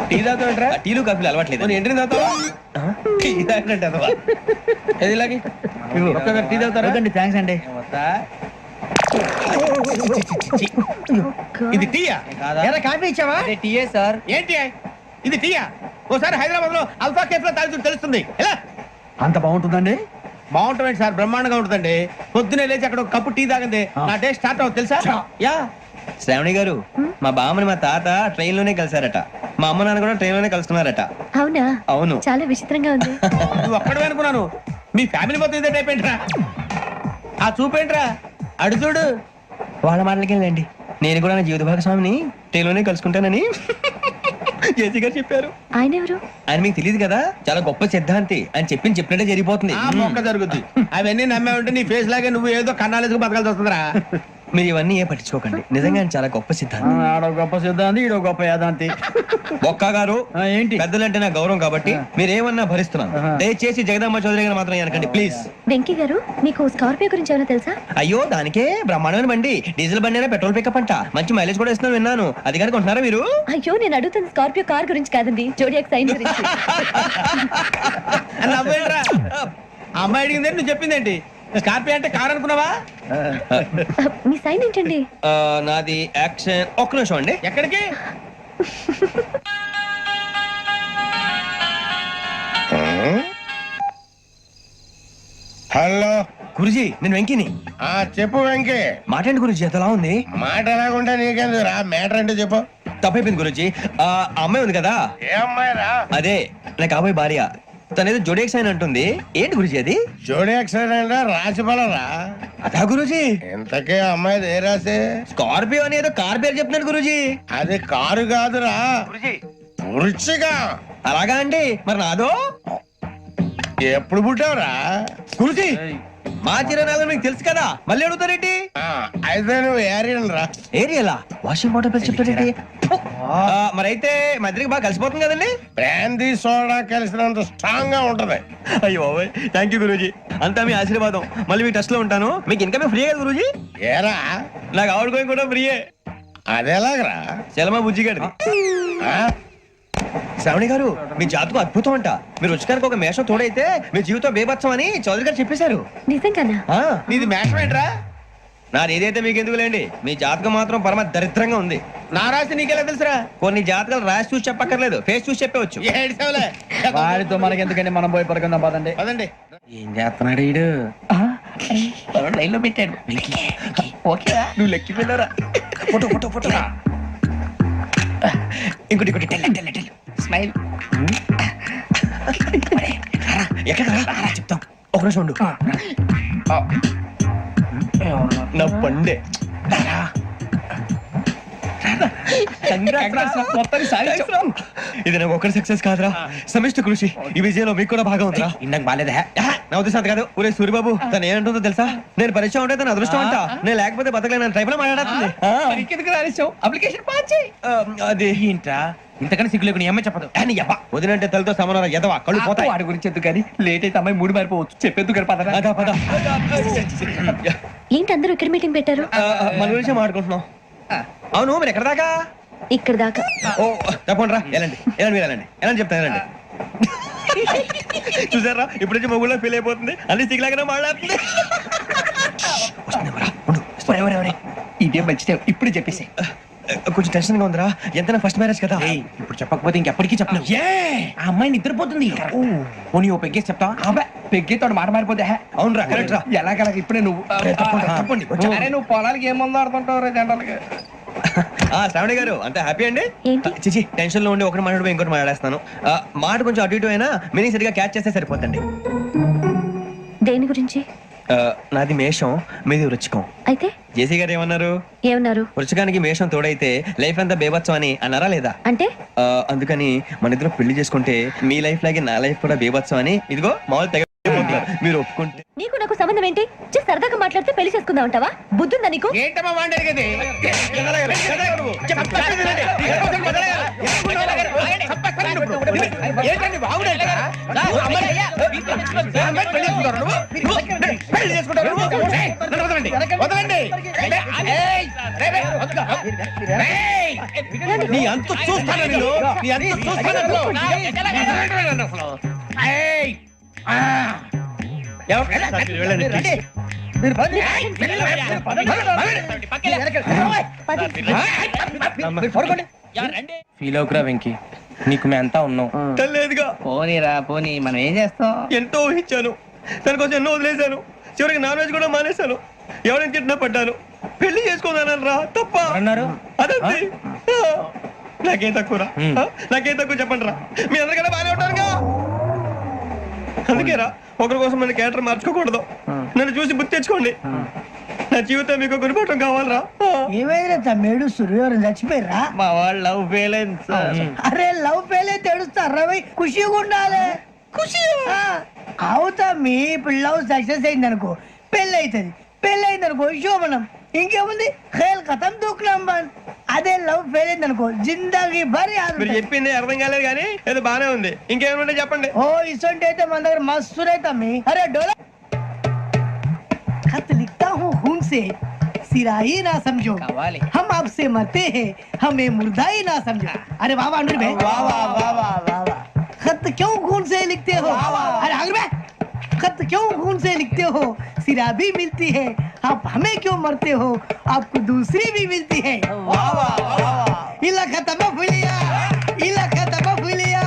Speaker 3: టీ తాగుతాంట్రా
Speaker 1: టీలు కాఫీలు అలవాట్లేదు
Speaker 3: ఎంట్రీ తాగుతావా
Speaker 1: టీ తాగినట్టు అదవా.
Speaker 3: ఏది ఇలాగే ఒక్కగారు టీ తాగుతారా
Speaker 11: థ్యాంక్స్ అండి
Speaker 3: ఇది టీయా
Speaker 11: కాఫీ ఇచ్చావా
Speaker 6: టీఏ సార్
Speaker 3: ఏంటి ఇది టీయా ఓసారి హైదరాబాద్ లో అల్ఫా కేఫ్ లో తాగుతూ తెలుస్తుంది ఎలా
Speaker 11: అంత బాగుంటుందండి
Speaker 3: బాగుంటుంది సార్ బ్రహ్మాండంగా ఉంటుందండి పొద్దునే లేచి అక్కడ ఒక కప్పు టీ తాగింది నా డే స్టార్ట్ అవుతుంది తెలుసా యా
Speaker 1: శ్రావణి గారు మా బామ్మని మా తాత ట్రైన్ లోనే కలిసారట మా అమ్మ నాన్న కూడా ట్రైన్ లోనే కలుసుకున్నారట
Speaker 7: అవునా
Speaker 1: అవును
Speaker 7: చాలా విచిత్రంగా ఉంది
Speaker 3: నువ్వు ఒక్కడే అనుకున్నాను మీ ఫ్యామిలీ మొత్తం ఇదే టైప్ ఏంట్రా ఆ చూపేంట్రా అడు చూడు
Speaker 1: వాళ్ళ మాటలకి వెళ్ళండి నేను కూడా నా జీవిత భాగస్వామిని ట్రైన్ లోనే కలుసుకుంటానని జేసీ గారు చెప్పారు
Speaker 7: ఆయన ఎవరు
Speaker 1: ఆయన మీకు తెలియదు కదా చాలా గొప్ప సిద్ధాంతి అని చెప్పినట్టే జరిగిపోతుంది
Speaker 3: ఆ మొక్క జరుగుద్ది అవన్నీ నమ్మే ఉంటే నీ ఫేస్ లాగే నువ్వు ఏదో కన్నాలేసుకు బతకాల్సి వస్తుందిరా
Speaker 1: మీరు ఇవన్నీ ఏ పట్టించుకోకండి నిజంగా ఆయన చాలా గొప్ప సిద్ధాంతి
Speaker 11: ఆడో గొప్ప సిద్ధాంతి ఈడో గొప్ప యాదాంతి
Speaker 1: ఒక్క గారు
Speaker 11: ఏంటి
Speaker 1: పెద్దలంటే నా గౌరవం కాబట్టి మీరు ఏమన్నా భరిస్తున్నాను దయచేసి జగదమ్మ చౌదరి గారు మాత్రం అనకండి ప్లీజ్
Speaker 7: వెంకీ గారు మీకు స్కార్పియో గురించి ఏమైనా తెలుసా
Speaker 1: అయ్యో దానికే బ్రహ్మాండమైన బండి డీజిల్ బండి అయినా పెట్రోల్ పికప్ అంట మంచి మైలేజ్ కూడా ఇస్తున్నాను విన్నాను అది కనుక ఉంటున్నారా మీరు
Speaker 7: అయ్యో నేను అడుగుతుంది స్కార్పియో కార్ గురించి కాదండి జోడియాక్ సైన్ గురించి
Speaker 3: అని నవ్వేంట్రా ఆ అమ్మాయి అడిగింది నువ్వు చెప్పిందేంటి స్కార్పియో అంటే కార్ అనుకున్నావా
Speaker 7: మీ సైన్ ఏంటండి
Speaker 1: నాది యాక్షన్ ఒక్క నిమిషం అండి
Speaker 3: ఎక్కడికి
Speaker 12: హలో
Speaker 1: గురుజీ నేను వెంకిని
Speaker 12: చెప్పు వెంకీ
Speaker 1: మాట్లాడి గురుజీ ఎంతలా ఉంది
Speaker 12: మాట ఎలాగుంటా నీకెందుకు రా మ్యాటర్ అంటే చెప్పు
Speaker 1: తప్పైపోయింది గురుజీ ఆ అమ్మాయి ఉంది కదా
Speaker 12: ఏ అమ్మాయి రా
Speaker 1: అదే నా కాబోయే భార్య తనేదో జోడేక్ సైన్ అంటుంది ఏంటి గురుజీ అది
Speaker 12: జోడి యాక్సిడెంట్ రాసి రా
Speaker 1: అదా గురుజీ
Speaker 12: ఇంతకే అమ్మాయి ఏ రాసి
Speaker 1: స్కార్పియో అని ఏదో కార్ పేరు చెప్తున్నాడు గురుజీ
Speaker 12: అది కారు కాదురా వృచ్చిక
Speaker 1: అలాగా అండి మరి నాదో
Speaker 12: ఎప్పుడు పుట్టావురా?
Speaker 1: గురుజీ మా చిరనాలు మీకు తెలుసు కదా మళ్ళీ అడుగుతారేంటి?
Speaker 12: అయితే నువ్వు ఏరియన్ రా.
Speaker 1: ఏరియలా వాషింగ్ వాటర్ పేరు చెప్తారేంటి? మరైతే మా ఇద్దరికి బాగా కలిసిపోతుంది కదండి.
Speaker 12: బ్రాందీ సోడా కలిసినంత స్ట్రాంగ్ గా ఉంటది.
Speaker 1: అయ్యో థ్యాంక్ యూ గురూజీ, అంతా మీ ఆశీర్వాదం. మళ్ళీ మీ టచ్ లో ఉంటాను. మీకు ఇన్కమ్ ఫ్రీ కదా గురూజీ?
Speaker 12: ఏరా
Speaker 1: నాకు ఆవిడ గోయింగ్ కూడా ఫ్రీయే.
Speaker 12: అదేలాగరా?
Speaker 1: చలమా బుజ్జి గారి.
Speaker 12: ఆ?
Speaker 1: శ్రావణి గారు మీ జాతకు అద్భుతం అంట. మీరు రుచికానికి ఒక మేషం తోడైతే మీ జీవితం బేబత్సం అని చౌదరి గారు చెప్పేశారు.
Speaker 7: నిజంగానా?
Speaker 1: నీది మేషం ఏంట్రా? నాది ఏదైతే మీకు ఎందుకు లేండి, మీ జాతకం మాత్రం పరమ దరిద్రంగా ఉంది. నా రాసి నీకెలా తెలుసురా? కొన్ని జాతకాలు రాసి చూసి చెప్పక్కర్లేదు, ఫేస్ చూసి చెప్పవచ్చు.
Speaker 12: ఏడ్చావులే.
Speaker 11: వాడితో మనకి ఎందుకని మనం పోయి పడుకుందాం పదండి.
Speaker 12: పదండి.
Speaker 11: ఏం చేస్తున్నాడు వీడు? లైన్ లో పెట్టాడు. ఓకే నువ్వు లెక్కి వెళ్ళారా? Photo photo photo. ఇంకోటి ఇంకోటి టెల్ స్మైల్. ఎక్కడ చెప్తాం. ఒక రోజు ఉండు. నా పండే ఇది నాకు ఒక్కరి సక్సెస్ కాదురా, సమిష్టి కృషి. ఈ విజయంలో మీకు కూడా భాగం ఉందిరా. ఇందాక బాలేదా? నా ఉద్దేశం అంత కాదు. ఊరే సూర్యబాబు తను ఏమంటుందో తెలుసా? నేను పరిచయం ఉంటే తన అదృష్టం అంట, నేను లేకపోతే బతకలేను ట్రైబ్ లో మాట్లాడుతుంది. అప్లికేషన్ పాస్ చేయి. అది ఏంట్రా ఇంతకన్నా సిగ్గు లేకుండా ఏమై చెప్పదు. వదినంటే తలతో సమానం ఎదవా, కళ్ళు పోతాయి. వాడి గురించి ఎందుకు కానీ లేట్ అయితే అమ్మాయి మూడు మారిపోవచ్చు. చెప్పేందుకు పద.
Speaker 7: ఏంటి అందరూ ఇక్కడ మీటింగ్ పెట్టారు?
Speaker 1: మన గురించి మాట్లాడుకుంటున్నాం. అవును మీరు ఎక్కడ దాకా?
Speaker 7: ఇక్కడ దాకా.
Speaker 1: ఓ తప్పకుండా రా, వెళ్ళండి వెళ్ళండి మీరు వెళ్ళండి వెళ్ళండి చెప్తాను వెళ్ళండి. చూసారా ఇప్పుడు నుంచి మొగుల్లో ఫీల్ అయిపోతుంది, అన్ని సిగ్లాగానే మాట్లాడుతుంది.
Speaker 11: ఇదే మంచి ఇప్పుడు చెప్పేసి.
Speaker 1: కొంచెం టెన్షన్ గా ఉందిరా, ఎంతైనా ఫస్ట్ మ్యారేజ్ కదా.
Speaker 11: ఇప్పుడు చెప్పకపోతే ఇంకెప్పటికీ చెప్పలేవు. ఆ అమ్మాయి నిద్రపోతుంది. పోనీ ఓ పెగ్గేసి చెప్తా. పెగ్గేతో మాట మారిపోతే.
Speaker 1: అవునురా కరెక్ట్ రా.
Speaker 11: ఎలాగలాగ ఇప్పుడే నువ్వు
Speaker 1: తప్పండి.
Speaker 11: అరే నువ్వు పొలాలకి ఏం మందు ఆడుతుంటావు జనరల్గా.
Speaker 1: శ్రావణి గారు అంత హ్యాపీ అండి?
Speaker 7: ఏంటి?
Speaker 1: చిచి టెన్షన్ లో ఉండి ఒకటి మాట్లాడిపోయి ఇంకోటి మాట్లాడేస్తాను. మాట కొంచెం అటు ఇటు అయినా మీనింగ్ సరిగా క్యాచ్ చేస్తే సరిపోతండి.
Speaker 7: దేని గురించి?
Speaker 1: నాది మేషం, మీది వృచ్చికం.
Speaker 7: అయితే
Speaker 1: జేసీ గారు ఏమన్నారు?
Speaker 7: ఏమన్నారు?
Speaker 1: వృచ్చికానికి మేషం తోడైతే లైఫ్ అంతా బేబత్సం అని అన్నారా లేదా?
Speaker 7: అంటే
Speaker 1: అందుకని మన ఇద్దరు పెళ్లి చేసుకుంటే మీ లైఫ్ లాగే నా లైఫ్ కూడా బేబత్సం అని ఇదిగో మామూలు తెగ మీరు ఒప్పుకుంటే.
Speaker 7: నీకు నాకు సంబంధం ఏంటి? జస్ట్ సరదాగా మాట్లాడితే పెళ్లి చేసుకుందాం అంటావా? బుద్ధుందా నీకు?
Speaker 12: ఏంటమ్మా వాడేది? ఏంటండి బాగుండేది? వదలండి.
Speaker 1: నీ అంత చూస్తాను నేను, నీ అంత చూస్తాను.
Speaker 8: ఫీల్ అవుకురా వెంకీ, నీకు మేమంతా ఉన్నాం.
Speaker 1: లేదుగా
Speaker 11: పోనీరా పోనీ, మనం ఏం చేస్తాం?
Speaker 1: ఎంతో ఊహించాను, దానికోసం ఎన్నో వదిలేశాను, చివరికి నాన్ వెజ్ కూడా మానేశాను. ఎవరైనా తిట్టినా పడ్డాను. పెళ్లి చేసుకున్నాను రా, తప్ప
Speaker 8: అన్నారు
Speaker 1: అదంతే. నాకేం తక్కువరా? నాకేం తక్కువ చెప్పండి రా, మీ అందరికన్నా బాగానే ఉంటారుగా. అందుకేరా ఒకరి కోసం మన క్యారెక్టర్ మార్చుకోకూడదు. నన్ను చూసి బుద్ధి తెచ్చుకోండి. నా జీవితం మీకు గురిపటం కావాలరా.
Speaker 11: ఏమైనా తమ్మేడు సూర్యవారం చచ్చిపోయిరా?
Speaker 1: మా వాళ్ళు లవ్ ఫెయిల్ అయింది సార్.
Speaker 11: అరే లవ్ ఫెయిల్ అయితే ఏడుస్తారా? ఖుషిగా ఉండాలి. ఖుషి అవుతా. మీ ఇప్పుడు లవ్ సక్సెస్ అయింది అనుకో పెళ్ళి అవుతుంది. పెళ్ళి అయింది అనుకో శోభనం. ఇంకేముంది ఖేల్ కథం దూకునాం బంద్. అదే లవ్ ఫెయిల్ అయింది అనుకో జిందగీ భరి.
Speaker 1: మీరు చెప్పింది అర్థం కాలేదు కానీ ఏదో బానే ఉంది. ఇంకేమైనా చెప్పండి.
Speaker 11: ఓ ఇసొంటి అయితే మన దగ్గర మస్తు తమ్మి. అరే డోలా खत लिखता हूँ खून से, सिरा ही ना समझो, हम आपसे मरते हैं, हमें मुर्दा ही ना समझो. अरे वाह वाह अनुर भाई, वाह वाह वाह वाह वाह. खत क्यों खून से लिखते हो? अरे अनुर भाई, खत क्यों खून से लिखते हो? सिरा भी मिलती है, आप हमें क्यों मरते हो? आपको दूसरी भी मिलती है. वाह वाह वाह. इला खत्म फुलिया, इला खत्म फुलिया,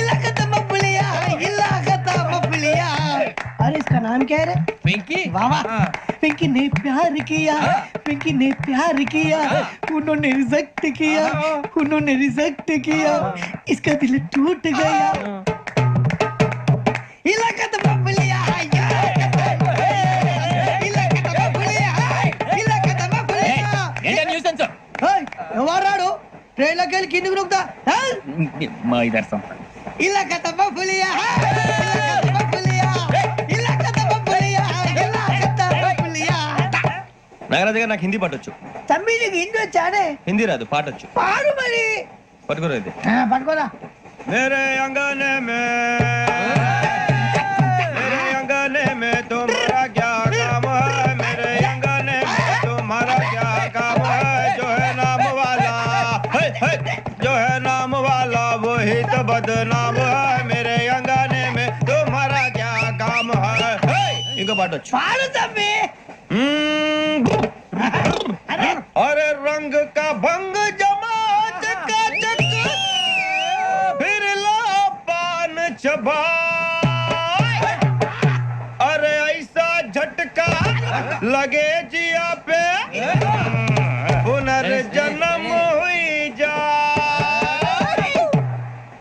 Speaker 11: इला खत्म फुलिया, इला खत्म फुलिया. अरे इसका नाम क्या है रे? पिंकी. वाह वाह. पिंकी ने प्यार किया, पिंकी ने प्यार किया, उन्होंने रिजेक्ट किया, उन्होंने रिजेक्ट किया, इसका दिल टूट गया. इलाका तो बबलिया, इलाका तो बबलिया, इलाका तो बबलिया. ఏంటా న్యూసెన్స్? ఎవరాడు ట్రైన్ లోకి వెళ్ళి కిందికి నొక్కుతా? మా ఇదర్సం
Speaker 12: ఇలా కథ పులియా ఇలా కథ పులియా
Speaker 1: నాగరాజు గారు నాకు హిందీ పాటొచ్చు.
Speaker 12: తమ్మి నీకు హిందీ వచ్చానే?
Speaker 1: హిందీ రాదు, పాటొచ్చు.
Speaker 12: పాడు మరి.
Speaker 1: పట్టుకోరా ఇది.
Speaker 12: పట్టుకోరా.
Speaker 1: मेरे अंगने में तुम्हारा क्या काम है? मेरे अंगने में तुम्हारा क्या काम है? जो है नाम वाला जो है नाम वाला वही तो बदनाम है. मेरे अंगने में तुम्हारा क्या काम है? इनको बाटो
Speaker 12: పాడు తమ్మి.
Speaker 1: अरे रंग का भंग जमा चकाचक फिर ला पान चबा. अरे ऐसा झटका लगे जिया पे पुनर्जन्म हुई जा.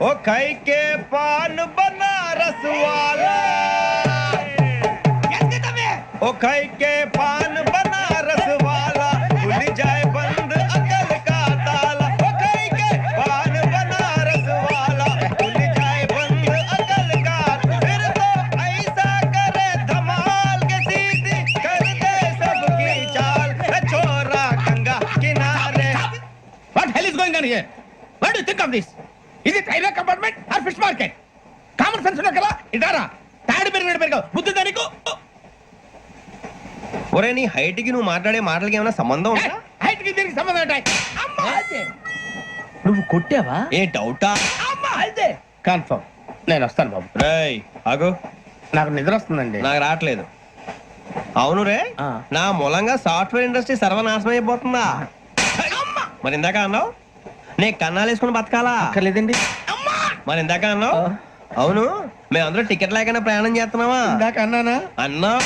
Speaker 1: ओ खाई के पान बनारस वाला ओ खाई के पान बनारस वाला खुल जाए बंद अकल का ताला. ओ खाई के पान बनारस वाला खुल जाए बंद अकल का. फिर तो ऐसा करे धमाल के सीधी कर दे सबकी चाल. छोरा गंगा किनारे.
Speaker 12: What hell is going on here? What do you think of this? Is it railway compartment or fish market? Common sense ఉన్న కదా ఇటారా. తాడి పెరిగావు బుద్ధి దానికి.
Speaker 1: ఒరే నీ హైట్ కి నువ్వు మాట్లాడే మాటలకి ఏమైనా సంబంధం ఉందా?
Speaker 12: హైట్ కి దీనికి సంబంధం ఉంటాయి. అమ్మా అదే. నువ్వు కొట్టావా?
Speaker 1: ఏ డౌటా?
Speaker 12: అమ్మా అదే. కన్ఫర్మ్. నేను వస్తాను బాబు.
Speaker 1: రేయ్ ఆగు.
Speaker 12: నాకు నిద్ర వస్తుందండి.
Speaker 1: నాకు రావట్లేదు. అవును రే, నా మూలంగా సాఫ్ట్వేర్ ఇండస్ట్రీ సర్వనాశనం అయిపోతుందా? మరి ఇందాక అన్నావు నే కన్నాలు వేసుకుని బతకాలా?
Speaker 12: లేదండి.
Speaker 1: మరి ఇందాక అన్నావు అవును మేమందరూ టికెట్ లేకుండా ప్రయాణం చేస్తున్నావా?
Speaker 12: ఇందాక అన్నానా?
Speaker 1: అన్నావు.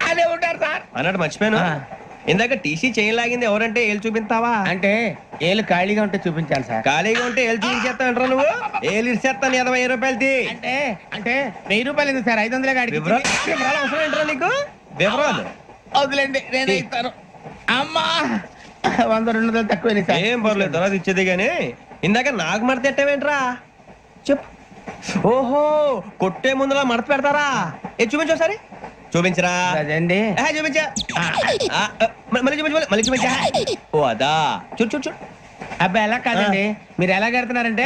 Speaker 12: అదే ఉంటారు సార్.
Speaker 1: అన్నట్టు మర్చిపోయాను. ఇందాక టీసీ చేయి లాగింది ఎవరంటే ఏళ్ళు చూపిస్తావా?
Speaker 12: అంటే ఏళ్ళు ఖాళీగా ఉంటే చూపించాలి సార్.
Speaker 1: ఖాళీగా ఉంటే ఏళ్ళు చూపించేస్తానంటారా నువ్వు? ఏళ్ళు ఇచ్చేస్తాను 20 రూపాయలది.
Speaker 12: అంటే అంటే 1000 రూపాయలు ఎందుకు సార్? 500 గాడికి
Speaker 1: వివరాలు అవసరం ఏంటరా నీకు? వివరాలు
Speaker 12: వదిలేండి, నేనే ఇస్తాను. అమ్మా 100 200 తక్కువ సార్.
Speaker 1: ఏం పర్లేదు తర్వాత ఇచ్చేది గానీ ఇందాక నాకు మడత ఎట్టవేంట్రా చెప్పు. ఓహో కొట్టే ముందులా మడత పెడతారా? ఏ చూపించు ఒకసారి. చూపించరా?
Speaker 12: అదండి.
Speaker 1: చూపించా. మళ్ళీ చూపించు మళ్ళీ చూపించా. ఓ అదా చూడు చూడు చూడు.
Speaker 12: అబ్బాయి ఎలా కాదండి, మీరు ఎలా కడుతున్నారంటే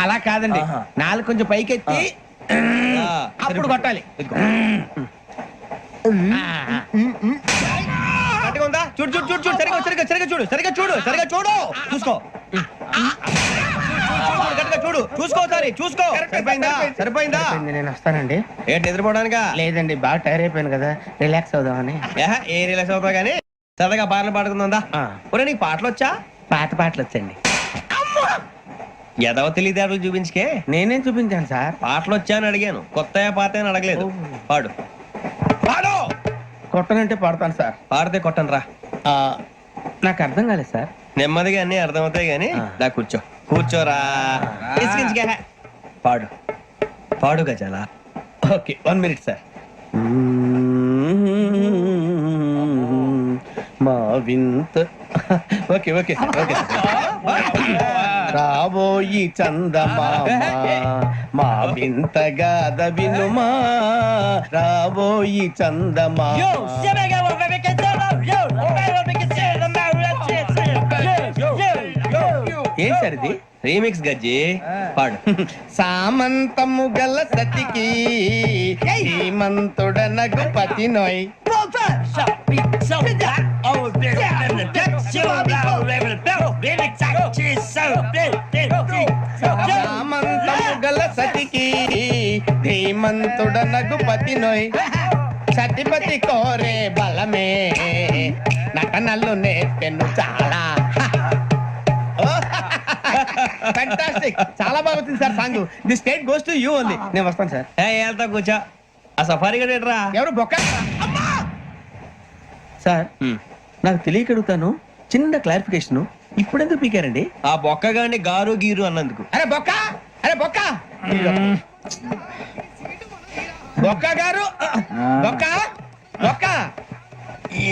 Speaker 12: అలా కాదండి. నాలుగు కొంచెం పైకెత్తి అప్పుడు కొట్టాలి.
Speaker 1: కరెక్ట్గా ఉందా? చూడు చూడు చూడు చూడు సరిగా సరిగా సరిగా చూడు సరిగా చూడు సరిగా చూడు చూసుకో. కరెక్ట్గా చూడు చూసుకో సరి చూసుకో. సరిపోయిందా? సరిపోయిందా?
Speaker 12: నేను వస్తానండి.
Speaker 1: ఏంటి నిద్రపోవడానికా?
Speaker 12: లేదండి, బాగా టైర్ అయిపోయాను కదా, రిలాక్స్ అవుదామని.
Speaker 1: ఏ రిలాక్స్ అవుతావు కానీ సరదాగా పాటలు పాడుకుందా? ఒరే నీకు పాటలు వచ్చా?
Speaker 12: పాత పాటలు వచ్చండి.
Speaker 1: ఎదవ తెలివితేటలు చూపించుకే.
Speaker 12: నేనేం చూపించాను సార్?
Speaker 1: పాటలు వచ్చా అని అడిగాను, కొత్త పాత అని అడగలేదు. పాడు పాడు.
Speaker 12: కొట్టనంటే పాడతాను సార్.
Speaker 1: పాడితే కొట్టను రా.
Speaker 12: నాకు అర్థం కాలేదు సార్.
Speaker 1: నెమ్మదిగా అన్ని అర్థమవుతాయి గానీ దా కూర్చో. కూర్చోరా. ఇసుకించుకే. పాడు పాడు గజాల.
Speaker 12: Okay 1 minute sir. మా వింత. Okay okay sir okay sir. రాబోయి చందమామ మా వింతగా వినుమా. రాబోయి చందమామ. ఏం సార్ ఇది?
Speaker 1: రీమిక్స్ గజ్జి. పాడు.
Speaker 12: సామంతము గల సతికి శ్రీమంతుడనగు పతి నోయ్. సామంతము గల సతికి ధీమంతుడనగు పతి నోయ్. సతిపతి కోరే బలమే నటనలు నేర్పెను చాలా. ఫ్యాంటాస్టిక్, చాలా బాగా వచ్చింది sir song. The state goes to you only. నేను వస్తాను సార్.
Speaker 1: వెళ్తా కూర్చో. ఆ సఫారీ గడేట్రా.
Speaker 12: ఎవరు బొక్క సార్? నాకు తెలియక అడుగుతాను, చిన్న క్లారిఫికేషన్. ఇప్పుడెందుకు పీకారండి?
Speaker 1: ఆ బొక్క గాని గారు గీరు అన్నందుకు.
Speaker 12: అరే బొక్క, అరే బొక్క, బొక్క గారు, బొక్క బొక్క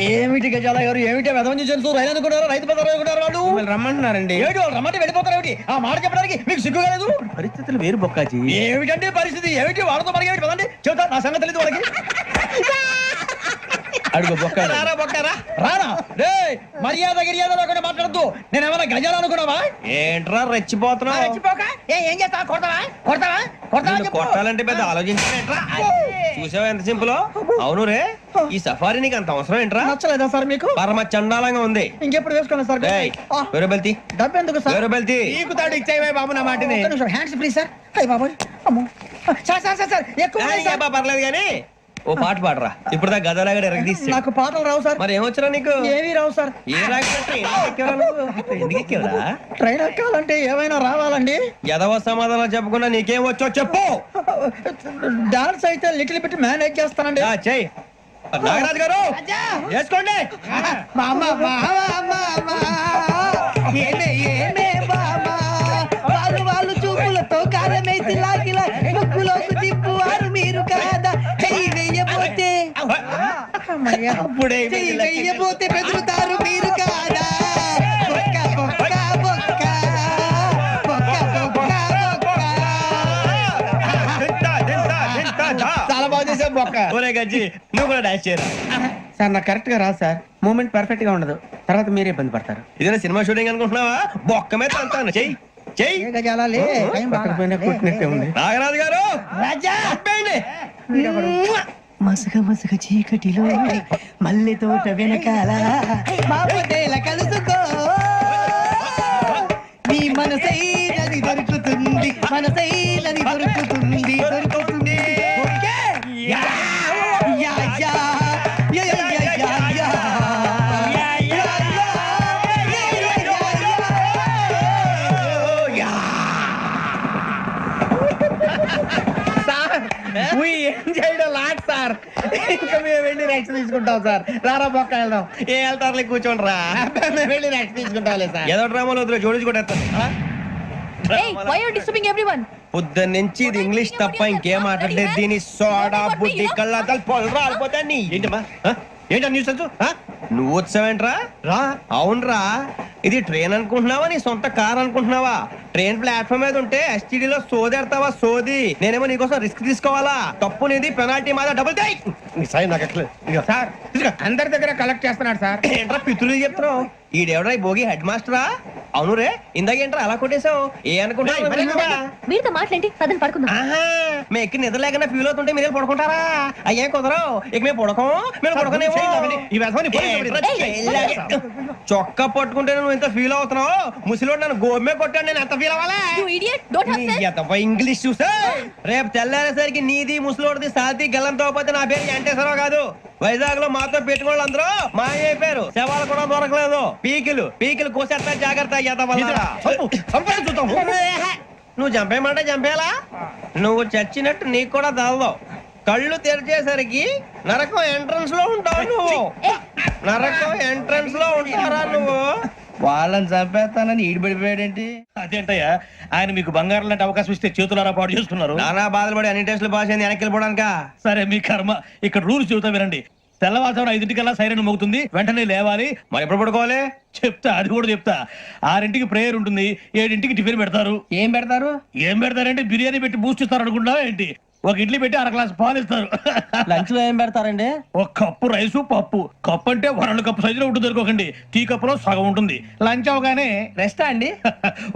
Speaker 11: ఏమిటి గజాల గారు ఏమిటి వెదవం చూసారు రైలు అనుకున్నారు రైతు బజార్ అనుకున్నారు వాళ్ళు
Speaker 12: రమ్మంటున్నారండి.
Speaker 11: ఏమిటి వాళ్ళు రమ్మంటే వెళ్ళిపోతారు ఏమిటి ఆ మాట చెప్పడానికి మీకు సిగ్గు కాలేదు
Speaker 12: పరిస్థితులు వేరు బొక్కాజీ.
Speaker 11: ఏమిటంటే పరిస్థితి ఏమిటి వాళ్ళతో మనకి ఏమిటి పదండి చెబుతా నా సంగతి తెలియదు వాళ్ళకి
Speaker 12: అడుగు బొక్క.
Speaker 11: రారా బొక్కరా రారా రే మర్యాద గిర్యాద లేకుండా మాట్లాడద్దు నేను ఏమైనా గజాలు అనుకున్నావా
Speaker 1: ఏంట్రా రెచ్చిపోతున్నావు?
Speaker 11: ఏం చేస్తావా కొడతావా కొడతావా కొడతావా
Speaker 1: నిన్ను
Speaker 11: చెప్పు.
Speaker 1: కొట్టాలంటే పెద్ద ఆలోచించానేంట్రా? చూసావా ఎంత సింపుల్? అవును రే, ఈ సఫారీ నీకు అంత అవసరం ఏంట్రా?
Speaker 11: నచ్చలేదా సార్ మీకు
Speaker 1: పరమ చండాలంగా ఉంది.
Speaker 11: ఇంకెప్పుడు వేసుకోండి సార్
Speaker 1: డేయ్, వేరే బెల్తి
Speaker 11: డబ్బు ఎందుకు సార్
Speaker 1: వేరే బెల్తి.
Speaker 12: నీకు తాడు ఇచ్చావే బాబు నా మాటని.
Speaker 11: హ్యాండ్స్ ప్లీజ్ సార్ అయ్యి బాబోయ్ అమ్మో సార్ సార్ సార్ సార్ ఎక్కువ ఉన్నాయి సార్.
Speaker 1: పర్లేదు కానీ ఓ పాట పాడరా. ఇప్పుడు దా గదలాగడ ఎరగదీసి.
Speaker 11: నాకు పాటలు రావు సార్
Speaker 1: మరి ఏమొచ్చరా నీకు?
Speaker 11: ఏమీ రావు సార్
Speaker 1: ఏ రాకపోతే ఎందుకు ఎక్కేవరా?
Speaker 11: ట్రైన్ ఎక్కాలంటే ఏమైనా రావాలండి
Speaker 1: ఎదవ సమాధానం చెప్పకుండా నీకేం వచ్చో చెప్పు.
Speaker 11: డాన్స్ అయితే లిటిల్ బిట్ మేనేజ్ చేస్తానండి
Speaker 1: చెయ్యి నాగరాజు గారు వేసుకోండి.
Speaker 11: వాళ్ళు చూపులతో కాలమేసి లాగిలా ముక్కులోకి తిప్పువారు మీరు కాదా చెయ్యి వెయ్యబోతే
Speaker 1: అప్పుడే
Speaker 11: చెయ్యి వెయ్యబోతే బెదురుతారు మీరు కాదా బొక్క బొక్క బొక్క బొక్క బొక్క బొక్క.
Speaker 12: చాలా బాగా చేసావు బొక్క.
Speaker 1: ఒరే గజ్జి నువ్వు కూడా డాన్స్ చేయరా.
Speaker 12: సార్ నాకు కరెక్ట్ గా రాదు సార్. మూమెంట్ పర్ఫెక్ట్ గా ఉండదు, తర్వాత మీరే ఇబ్బంది పడతారు.
Speaker 1: ఇదేనా సినిమా షూటింగ్ అనుకుంటున్నావా? బొక్క మీద అంతాను చెయ్యి చెయ్యి.
Speaker 11: గజాలే
Speaker 12: పక్కన పోయినా కొట్టినట్టే ఉంది.
Speaker 1: నాగరాజు గారు
Speaker 11: రాజా
Speaker 1: ఆపేయండి.
Speaker 11: మసక మసక చీకటిలో మల్లె తోట వెనకాల మాపదేల కలుసుకో నీ మనసైనది దొరుకుతుంది మనసైనది దొరుకుతుంది దొరుకుతుంది okay? Yeah, yeah, yeah, yeah, yeah, yeah, yeah, yeah. Yeah, yeah, yeah, yeah, yeah, yeah.
Speaker 12: Sir we enjoyed a lot, sir. ఇంకా మేము వెళ్ళి రెస్ట్ తీసుకుంటాం సార్. రారా బొక్క వెళ్దాం.
Speaker 1: ఏ వెళ్తారులే కూర్చోండి రా.
Speaker 12: మేము వెళ్ళి రెస్ట్ తీసుకుంటాంలే సార్.
Speaker 1: ఏదో డ్రామాలో వద్దులే జోడించుకుంటేస్తాను. పొద్దున్న నుంచి ఇది ఇంగ్లీష్ తప్ప ఇంకేం మాట్లాడలేదు. దీని సోడా బుద్ధి కళ్ళ పొలు రాలిపోతా నీ. ఏంటమ్మా ఏంటా న్యూస్ నువ్వు వచ్చావేంట్రా? రా. అవునరా, ఇది ట్రైన్ అనుకుంటున్నావా నీ సొంత కార్ అనుకుంటున్నావా? ట్రైన్ ప్లాట్ఫామ్ మీద ఉంటే ఎస్టీడీలో సోదేడతావా సోది. నేనేమో నీకోసం రిస్క్ తీసుకోవాలా? తప్పు నీది, పెనాల్టీ మాదా, డబుల్ టై. నాకు ఎట్లేదు
Speaker 12: సార్ అందరి దగ్గర కలెక్ట్ చేస్తున్నాడు సార్.
Speaker 1: ఏంట్రా పితులు చెప్తున్నావు? ఈడెవడ్రా ఈ భోగి హెడ్ మాస్టరా? అవును రే, ఇందాక ఏంట్రా అలా కొట్టేశావు? ఏ అనుకుంటున్నావు?
Speaker 7: మీరుతో మాట్లాడి పదని పడుకుందాం.
Speaker 1: ఆహా, మేము ఎక్కి నిద్ర లేకుండా ఫీల్ అవుతుంటే మీరే పడుకుంటారా? అయ్యే కుదరవు. ఇక మేము పడకం, మేము పడకనేమో. చొక్కా పట్టుకుంటే నువ్వు ఎంత ఫీల్ అవుతున్నావు? ముసలివాడు నన్ను గోమే కొట్టాడు, నేను ఎంత ఫీల్ అవ్వాలా? ఇంగ్లీష్ చూసా రేపు తెల్లారేసరికి నీది ముసలోడిది సాతి గల్లంతో పోతే నా పేరు వెంకటేశ్వరరావు కాదు. వైజాగ్ లో మాతో పెట్టుకోళ్ళు అందరూ మాయైపోయారు. శవాలు కూడా దొరకలేదు. పీకిలు పీకిలు కోసేస్తా జాగ్రత్త. నువ్వు చంపేయమంటే చంపేలా? నువ్వు చచ్చినట్టు నీకు కూడా తగదు. కళ్ళు తెరిచేసరికి నరకం ఎంట్రన్స్ లో ఉంటావు నువ్వు. నరకం ఎంట్రన్స్ లో ఉంటారా నువ్వు?
Speaker 11: వాళ్ళని చంపేస్తానని ఈడిపడిపోయాడేంటి?
Speaker 4: అదేంటయ్యా, ఆయన మీకు బంగారం లాంటి అవకాశం ఇస్తే చేతులారా పాటు చేసుకున్నారు.
Speaker 1: నానా బాధలు పడి అన్ని టెస్టులు పాస్ అయింది, వెనక్కి వెళ్ళిపోవడానికా?
Speaker 4: సరే మీ కర్మ. ఇక్కడ రూల్స్ చెబుతా వినండి. తెల్లవారుజామున 5 సైరన్ మోగుతుంది, వెంటనే లేవాలి.
Speaker 1: మరి ఎప్పుడు పడుకోవాలి?
Speaker 4: చెప్తా, అది కూడా చెప్తా. 6 ప్రేయర్ ఉంటుంది, 7 టిఫిన్ పెడతారు.
Speaker 12: ఏం పెడతారు?
Speaker 4: ఏం పెడతారంటే బిర్యానీ పెట్టి బూస్ట్ ఇస్తారు అనుకుంటా ఏంటి? ఒక ఇడ్లీ పెట్టి 1 గ్లాస్ పాలు ఇస్తారు.
Speaker 11: లంచ్ లో ఏం పెడతారండి?
Speaker 4: ఒక కప్పు రైసు పప్పు. కప్పు అంటే 2 కప్పు సైజులో ఉంటుంది అనుకోకండి. టీ కప్పులో సగం ఉంటుంది. లంచ్ అవగానే
Speaker 12: రెస్టా అండి?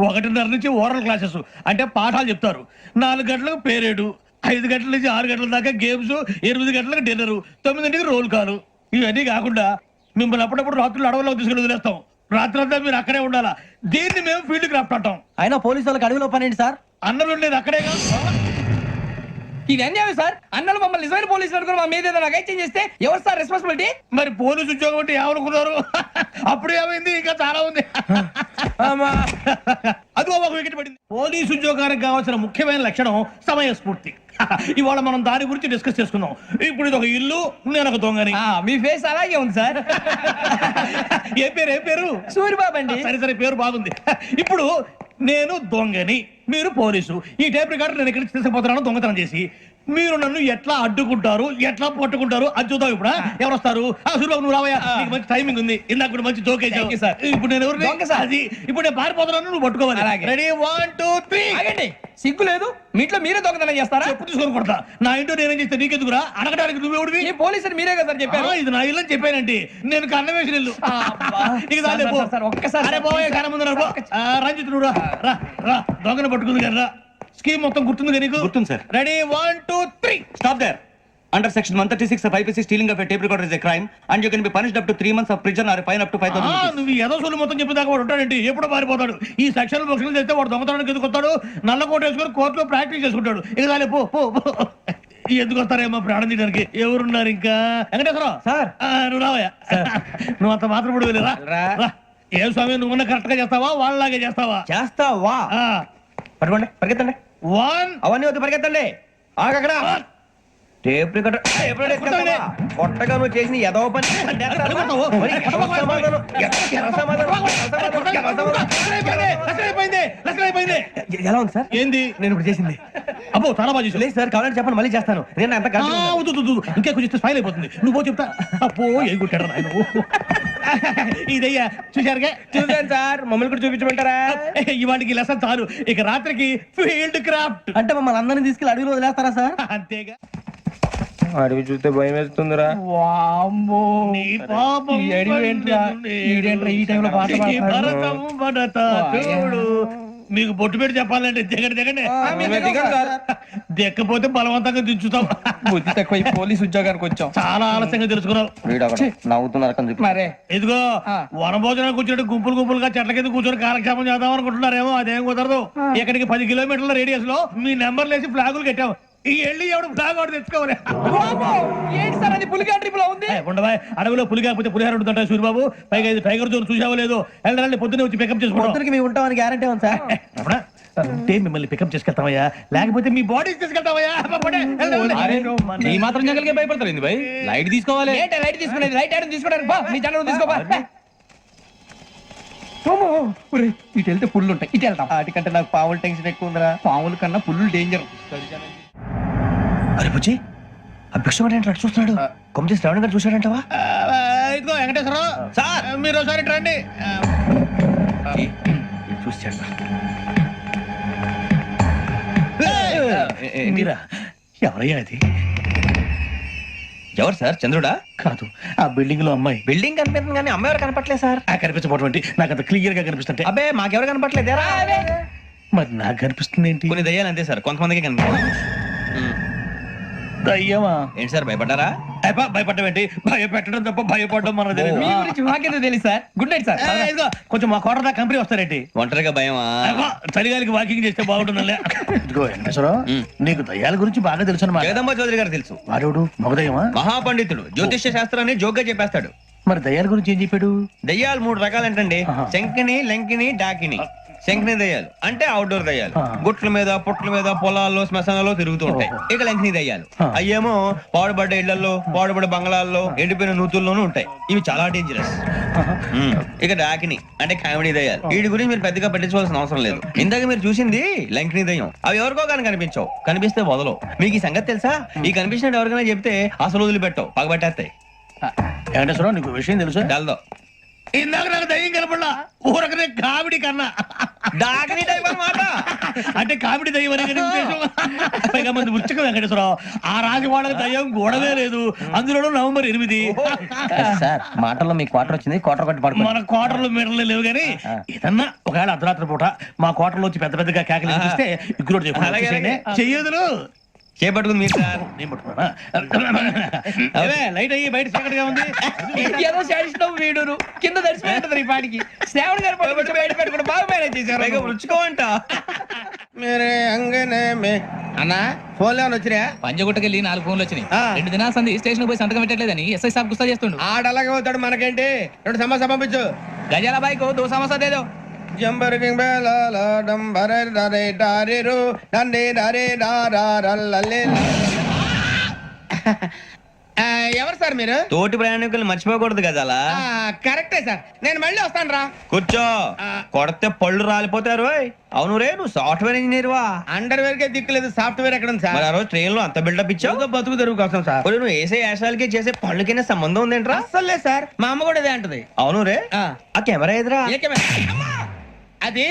Speaker 4: 1:30 నుంచి ఓరల్ క్లాసెస్ అంటే పాఠాలు చెప్తారు. 4 గంటలకు పేరేడు, 5 గంటల నుంచి 6 గంటల దాకా గేమ్స్, 8 గంటలకు డిన్నర్, 9 రోల్ కాలు. ఇవన్నీ కాకుండా మిమ్మల్ని అప్పుడప్పుడు రాత్రులు అడవుల్లో తీసుకుని వదిలేస్తాం. రాత్రంతా మీరు అక్కడే ఉండాలా. దీన్ని మేము ఫీల్డ్ క్రాఫ్ట్ అంటాం.
Speaker 11: అయినా పోలీసు వాళ్ళకి అడవిలో పనేంటి సార్?
Speaker 4: అన్నం ఉండేది అక్కడే కాదు.
Speaker 12: ఇది అన్యాయం సార్. అన్నలు మమ్మల్ని నిజమైన పోలీసులు అనుకుని మా మీద ఏదైనా అగైత్యం చేస్తే ఎవరు సార్ రెస్పాన్సిబిలిటీ?
Speaker 4: మరి పోలీసు ఉద్యోగం అంటే ఏమనుకున్నారు? అప్పుడు ఏమైంది? ఇంకా చాలా ఉంది. అదిగో ఒక వికెట్ పడింది. పోలీసు ఉద్యోగానికి కావాల్సిన ముఖ్యమైన లక్షణం సమయస్ఫూర్తి. ఇవాళ మనం దాని గురించి డిస్కస్ చేసుకుందాం. ఇప్పుడు ఇది ఒక ఇల్లు, నేను ఒక దొంగని.
Speaker 12: మీ ఫేస్ అలాగే ఉంది సార్.
Speaker 4: ఏ పేరు?
Speaker 12: సూరిబాబు అండి.
Speaker 4: సరే పేరు బాగుంది. ఇప్పుడు నేను దొంగని, మీరు పోలీసు. ఈ టైప్ రికార్డు నేను ఇక్కడికి తీసుకుపోతున్నాను దొంగతనం చేసి. మీరు నన్ను ఎట్లా అడ్డుకుంటారు ఎట్లా పట్టుకుంటారు అది చూద్దాం ఇప్పుడు. ఎవరు వస్తారు? సూర్యబాబు నువ్వు రావయ్యా, నీకు మంచి టైమింగ్ ఉంది. ఇందాక కూడా మంచి జోక్ వేసావు సార్. ఇప్పుడు నేను ఎవరు? అది ఇప్పుడు నేను పారిపోతున్నాను, నువ్వు పట్టుకోవాలి. రెడీ 1 2 3.
Speaker 12: సిగ్గు లేదు, మీ ఇంట్లో మీరే దొంగతనం చేస్తారా?
Speaker 4: చెప్పు తీసుకొని కొడతా. నా ఇంట్లో నేనేం చేస్తే నీకెందుకురా? అడగడానికి నువ్వెవడివి?
Speaker 12: ఈ పోలీసులు మీరే కదా సార్ చెప్పారు.
Speaker 4: ఇది నా ఇల్లు అని చెప్పానండి. నేను కన్నం వేసిన ఇల్లు. ఇక చాలే పో.
Speaker 12: ఒక్కసారి
Speaker 4: అరే పోయే కన్నం ముందు రా, పో. రంజిత్ నువ్వు రా రా రా. దొంగను పట్టుకుంది కదా రా. స్కీమ్ మొత్తం గుర్తుంది కదా నీకు?
Speaker 6: గుర్తుంది sir.
Speaker 4: Ready 1 2 3.
Speaker 6: Stop there. Under section 136 of IPC, stealing of a tape recorder is a crime, and you can be punished up to 3 months of prison or a fine up to 5,000 rupees.
Speaker 4: నువ్వు ఏదో సొల్లు మొత్తం చెప్పేదాకా వాడు ఉంటాడండి. ఎప్పుడో పారిపోతాడు. ఈ సెక్షన్ బుక్స్లు చేస్తే వాడు దొంగతనానికి ఎందుకు వస్తాడు? నల్ల కోట వేసుకొని కోర్టులో ప్రాక్టీస్ చేసుకుంటాడు. ఇక చాలే పో పో పో. ఎందుకు వస్తారేమో ప్రాణం తీయడానికి. ఎవరున్నారు ఇంకా? వెంకటేశ్వరరావు సార్, నువ్వు రావయ్యా. నువ్వు అంత మాత్రం ఇప్పుడు వెళ్ళి రా రా. ఏ స్వామి, నువ్వు కరెక్ట్ గా చేస్తావా వాళ్ళలాగే చేస్తావా?
Speaker 1: చేస్తావా? పట్టుకోండి, పరిగెత్తండి.
Speaker 4: 1
Speaker 1: అవన్నీ వద్దు, పరిగెత్తండి. ఆగక్కడ టేప్ రికార్డర్ కొట్టగా నువ్వు చేసిన ఏదో పని. ఎలా ఉంది సార్?
Speaker 4: ఏంది
Speaker 1: నేను ఇప్పుడు చేసింది?
Speaker 4: అబ్బో చాలా బాగా చేసావు.
Speaker 1: లేదు సార్, కావాలంటే చెప్పండి, మళ్ళీ చేస్తాను. నేను అంత
Speaker 4: ఇంకా కొంచెం స్మైల్ అయిపోతుంది. నువ్వు చెప్తా. అబ్బో ఏం కొట్టాడు నాయన. ఇదయ్యా చూశారుగా?
Speaker 12: చూసాను సార్, మమ్మల్ని కూడా చూపించమంటారా?
Speaker 4: ఇవాటికి లెసన్ చాలు. ఇక రాత్రికి ఫీల్డ్ క్రాఫ్ట్.
Speaker 1: అంటే మమ్మల్ని అందరినీ తీసుకెళ్ళి అడుగులో వదిలేస్తారా సార్?
Speaker 4: అంతేగా.
Speaker 12: అడవి చూస్తే భయం వేస్తుందిరా.
Speaker 4: నీ పాపం
Speaker 12: ఈ టైంలో పాట
Speaker 4: ఈ భరతం భరత చూడు. మీకు బొట్టు పెట్టి చెప్పాలంటే దిగండి దిగండి. దిక్కపోతే బలవంతంగా దించుతాం.
Speaker 12: బుద్ధి తక్కువ, ఈ పోలీస్ ఉద్యోగానికి వచ్చాం.
Speaker 4: చాలా ఆలస్యంగా తెలుసుకున్నావు.
Speaker 12: నవ్వుతున్నారు. మరే
Speaker 4: ఇదిగో వనభోజనానికి కూర్చొని గుంపులు గుంపులుగా చెట్ల కింద కూర్చొని కాలక్షేపం చేద్దాం అనుకుంటున్నారేమో. అదేం కుదరదు. ఇక్కడికి 10 కిలోమీటర్ల రేడియస్ లో మీ నెంబర్లు వేసి ఫ్లాగులు కట్టాము. ఈ వెళ్ళి ఎవడు ఫ్లాగ్ ఒకటి తెచ్చుకోవాలి.
Speaker 12: ఏంటి సార్ అది పులిగా ట్రిప్ లో ఉంది?
Speaker 4: ఉండవా, అడవిలో పులి కాకపోతే పులిహార ఉంటుంటాయి సూర్యబాబు. పైగా ఇది టైగర్ జోన్ చూసావో లేదో. వెళ్ళాలి, పొద్దున్నే వచ్చి పికప్ చేసుకుంటాం.
Speaker 1: మేము ఉంటామని గ్యారంటీ ఉంది సార్.
Speaker 4: అంటే మిమ్మల్ని పికప్ చేసుకెళ్తామయ్యా, లేకపోతే మీ బాడీ తీసుకెళ్తామయ్యా.
Speaker 12: ఈ మాత్రం జంగల్కే భయపడతారు భయ్. లైట్ తీసుకోవాలి. లైట్ తీసుకునేది? లైట్ ఐరన్ తీసుకోవడానికి మీ జనం తీసుకోబా. ఇటు వెళ్తే పుల్లు ఉంటాయి, ఇటు వెళ్తాం.
Speaker 1: వాటికంటే నాకు పావులు టెన్షన్ ఎక్కువ ఉందిరా.
Speaker 12: పాముల కన్నా పుల్లు డేంజర్.
Speaker 1: అరే బుజ్జి, ఆ భిక్షం ఏంటంటే చూస్తున్నాడు. కొమ్మ శ్రావణ్ గారు చూశాడంటవా?
Speaker 4: ఇదిగో వెంకటేశ్వరరావు సార్, మీరు ఒకసారి రండి.
Speaker 1: చూశాడు.
Speaker 4: మీరా? ఎవరయ్యా అది?
Speaker 1: ఎవరు సార్? చంద్రుడా?
Speaker 4: కాదు, ఆ బిల్డింగ్ లో అమ్మాయి.
Speaker 1: బిల్డింగ్ కనిపిస్తుంది కానీ అమ్మాయి ఎవరు కనపట్లేదు సార్.
Speaker 4: కనిపించబోటువంటి నాకు అంత క్లియర్ గా కనిపిస్తుంటే.
Speaker 1: అబ్బే మాకెవరు కనపట్లేదేరా?
Speaker 4: మరి నాకు కనిపిస్తుంది ఏంటి?
Speaker 1: కొన్ని దయ్యాలు అంతే సార్, కొంతమందికి కనిపిస్తాయి.
Speaker 4: దయ్యమా?
Speaker 1: ఏంటి సార్, భయపడ్డారా?
Speaker 4: భయపడడం ఏంటి? భయపెట్టడం తప్ప భయపడడం మనకు తెలియదు.
Speaker 12: మీ గురించి మాకేదో తెలుసు సార్. Good night sir.
Speaker 4: ఇదిగో కొంచెం మా కోట దాకా కంపెనీ వస్తారేంటి?
Speaker 1: ఒంటరిగా భయమా?
Speaker 4: చలిగాలికి వాకింగ్ చేస్తే బాగుంటుందిలే. ఇదిగో వెంకటేశ్వరరావు, నీకు దయ్యాల గురించి బాగా తెలుసు అన్నమాట.
Speaker 1: జగదంబ చౌదరి గారు తెలుసు.
Speaker 4: వాడోడు మగదయ్యమా?
Speaker 1: మహాపండితుడు, జ్యోతిష్య శాస్త్రాన్ని జోగ్గా చెప్పేస్తాడు.
Speaker 4: మరి దయ్యాల గురించి ఏం చెప్పాడు?
Speaker 1: దయ్యాలు 3 రకాలంటండి. శంకిని, లంకిని, డాకిని. శంకిని దయ్యాలు అంటే అవుట్డోర్ దయ్యాలు. గుట్ల మీద, పుట్ల మీద, పొలాల్లో, శ్మశానాల్లో తిరుగుతూ ఉంటాయి. ఇక లంకిని దయ్యాలు అయ్యేమో పాడుబడ్డ ఇళ్లలో, పాడుబడ్డ బంగ్లాల్లో, ఎండిపోయిన నూతుల్లోనూ ఉంటాయి. ఇవి చాలా డేంజరస్. ఇక డాకిని అంటే కామెడీ దయ్యాలు. వీటి గురించి మీరు పెద్దగా పట్టించుకోవాల్సిన అవసరం లేదు. ఇందాక మీరు చూసింది లంకిని దయ్యం. అవి ఎవరికో కానీ కనిపించవు, కనిపిస్తే వదలవు. మీకు ఈ సంగతి తెలుసా? ఈ కనిపించినట్టు ఎవరికైనా చెప్తే అసలు వదిలిపెట్టవు, పగబట్టేస్తాయి.
Speaker 4: వెంకటేశ్వరరావు, నీకు విషయం తెలుసు?
Speaker 1: డల్దో
Speaker 4: ఇందాక నాకు దయ్యం కనపడలా, ఊరకనే కామెడీ కన్నా.
Speaker 1: డాకిని టైప్ అన్నమాట.
Speaker 4: అంటే కామెడీ దయ్యం అనే కదా ఉద్దేశం. పైగా మంది ఉచ్చక వెంకటేశ్వరరావు, ఆ రాజు వాళ్ళకి దయ్యం గొడవే లేదు. అందులో నవంబర్ 8.
Speaker 12: సార్ మాటల్లో మీ క్వార్టర్ వచ్చింది, క్వార్టర్ కొట్టి పడుకో.
Speaker 4: మన క్వార్టర్లు మీటర్లు లేవు కానీ ఏదన్నా ఒకవేళ అర్ధరాత్రి పూట మా క్వార్టర్లో వచ్చి పెద్ద పెద్దగా కేకలు చూస్తే ఇగ్గురు చెయ్యదులు
Speaker 1: చేపట్టుకుంది మీరు సార్.
Speaker 4: నేను పట్టుకున్నా. లైట్ అయ్యి బయట చీకటిగా ఉంది.
Speaker 12: ఏదో శాడిస్తావు వీడును కింద దర్శనం ఈ పాటికి. శ్రావణ్ గారు పట్టుకుంటే బయట పెట్టుకుంటే బాగా మేనేజ్ చేశారు.
Speaker 1: రుచుకోవంట.
Speaker 12: అన్నా ఫోన్ లో వచ్చినా?
Speaker 2: పంజగుట్టకెళ్ళి 4 ఫోన్లు వచ్చినాయి. 2 దినాల సంది స్టేషన్ పోయి సంతకం పెట్టలేదని ఎస్ఐ సాబ్ గుస్తా చేస్తుండు.
Speaker 12: ఆడలాగే పోతాడు, మనకేంటి? 2 సమస్య పంపించు.
Speaker 2: గజాల బైక్ 2 సమస్య దేదో.
Speaker 12: Jumper king బేలాల డంబరే డరే డారిరు డండే డరే డారారల్లలే. ఎవరు సార్ మీరు
Speaker 1: తోటి ప్రయాణికులు మర్చిపోకూడదు గజాల.
Speaker 12: కరెక్టే సార్, నేను మళ్ళీ వస్తాను రా.
Speaker 1: కూర్చో, కొడితే పళ్ళు రాలిపోతారు. అవును రే, నువ్వు సాఫ్ట్వేర్ ఇంజనీర్ వా?
Speaker 12: అండర్వేర్ కే దిక్కులేదు, సాఫ్ట్వేర్ ఎక్కడ ఉంది
Speaker 1: మరి
Speaker 12: సార్?
Speaker 1: ఆ రోజు ట్రైన్ లో అంత బిల్డప్ ఇచ్చావు.
Speaker 12: బతుకు తెరుగు కోసం సార్.
Speaker 1: ఒరేయ్, నువ్వు వేసే యాశాలకి చేసే పళ్ళకైనా సంబంధం ఉందేంట్రా?
Speaker 12: అస్సలు లేదు సార్, మా అమ్మ కూడా ఇదే అంటది.
Speaker 1: అవును రే, ఆ కెమెరా ఎదురా
Speaker 12: ఏ కెమెరా? అమ్మా! అది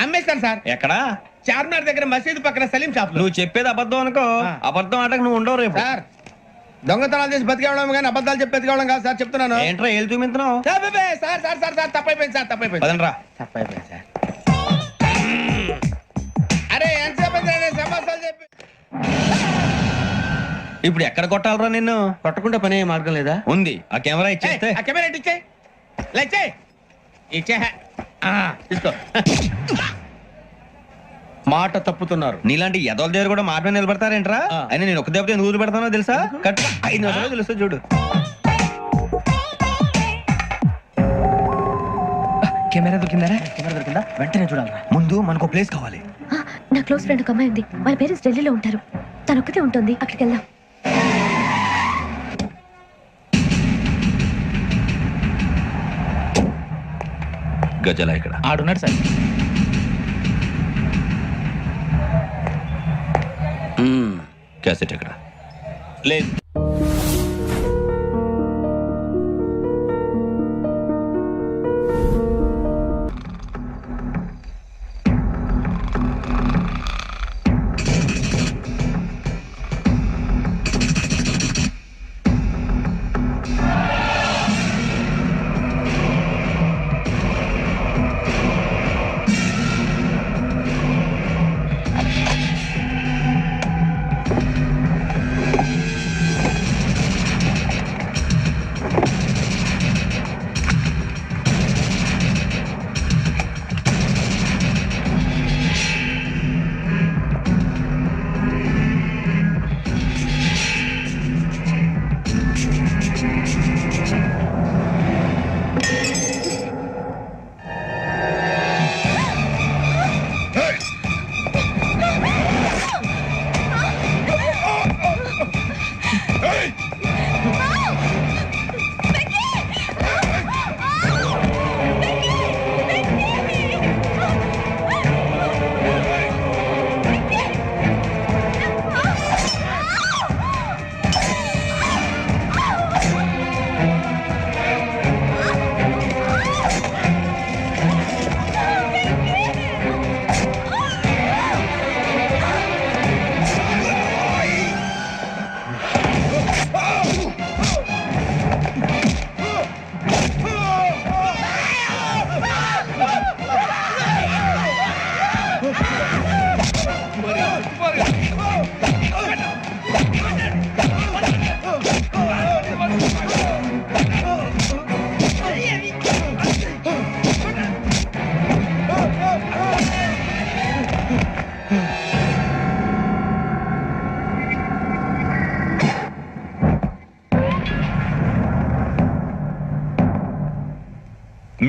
Speaker 12: అమ్మేస్తాను సార్.
Speaker 1: ఎక్కడా?
Speaker 12: చార్మినార్ దగ్గర మసీదు పక్కన సలీం షాప్ లో.
Speaker 1: నువ్వు చెప్పేది అబద్ధం అనుకో, అబద్ధం ఆటకు నువ్వు ఉండవు రేపు.
Speaker 12: సార్, దొంగతనాలు చేసి బతికేవడం కానీ అబద్ధాలు చెప్పి బతికేవడం కాదు సార్, చెప్తున్నాను.
Speaker 1: ఏంట్రా ఏళ్ళు చూపించినావు?
Speaker 12: Sir sir sir sir sir తప్పైపోయింది సార్, తప్పైపోయింది.
Speaker 1: పదండ్రా.
Speaker 12: తప్పైపోయింది సార్. అరే ఎంతసేపు సమాసాలు చెప్పి
Speaker 1: ఇప్పుడు ఎక్కడ కొట్టాలరా నిన్ను?
Speaker 12: కొట్టకుండా పనే మార్గం లేదా?
Speaker 1: ఉంది, ఆ కెమెరా ఇచ్చేస్తే.
Speaker 12: ఆ కెమెరా ఇచ్చే లేచే ఇచ్చే తీసుకో. మాట తప్పుతున్నారు.
Speaker 1: నీలాంటి ఎదల దగ్గర కూడా మాట మీద నిలబడతారేంట్రా? అయినా నేను ఒక దెబ్బతో ఎందుకు పెడతానో తెలుసా? కరెక్ట్ 5 నిమిషాలు తెలుస్తా చూడు.
Speaker 11: కెమెరా దొరికిందా? కెమెరా దొరికిందా? వెంటనే చూడాలి.
Speaker 1: ముందు మనకు ప్లేస్ కావాలి.
Speaker 7: నా క్లోజ్ ఫ్రెండ్ ఒక అమ్మాయి ఉంది, వాళ్ళ పేరెంట్స్ ఢిల్లీలో ఉంటారు. తను ఒక్కతే ఉంటుంది, అక్కడికి వెళ్దాం.
Speaker 5: గజాల ఇక్కడ
Speaker 2: ఆడున్నాడు సార్.
Speaker 5: క్యాసెట్ ఎక్కడ?
Speaker 1: లేదు.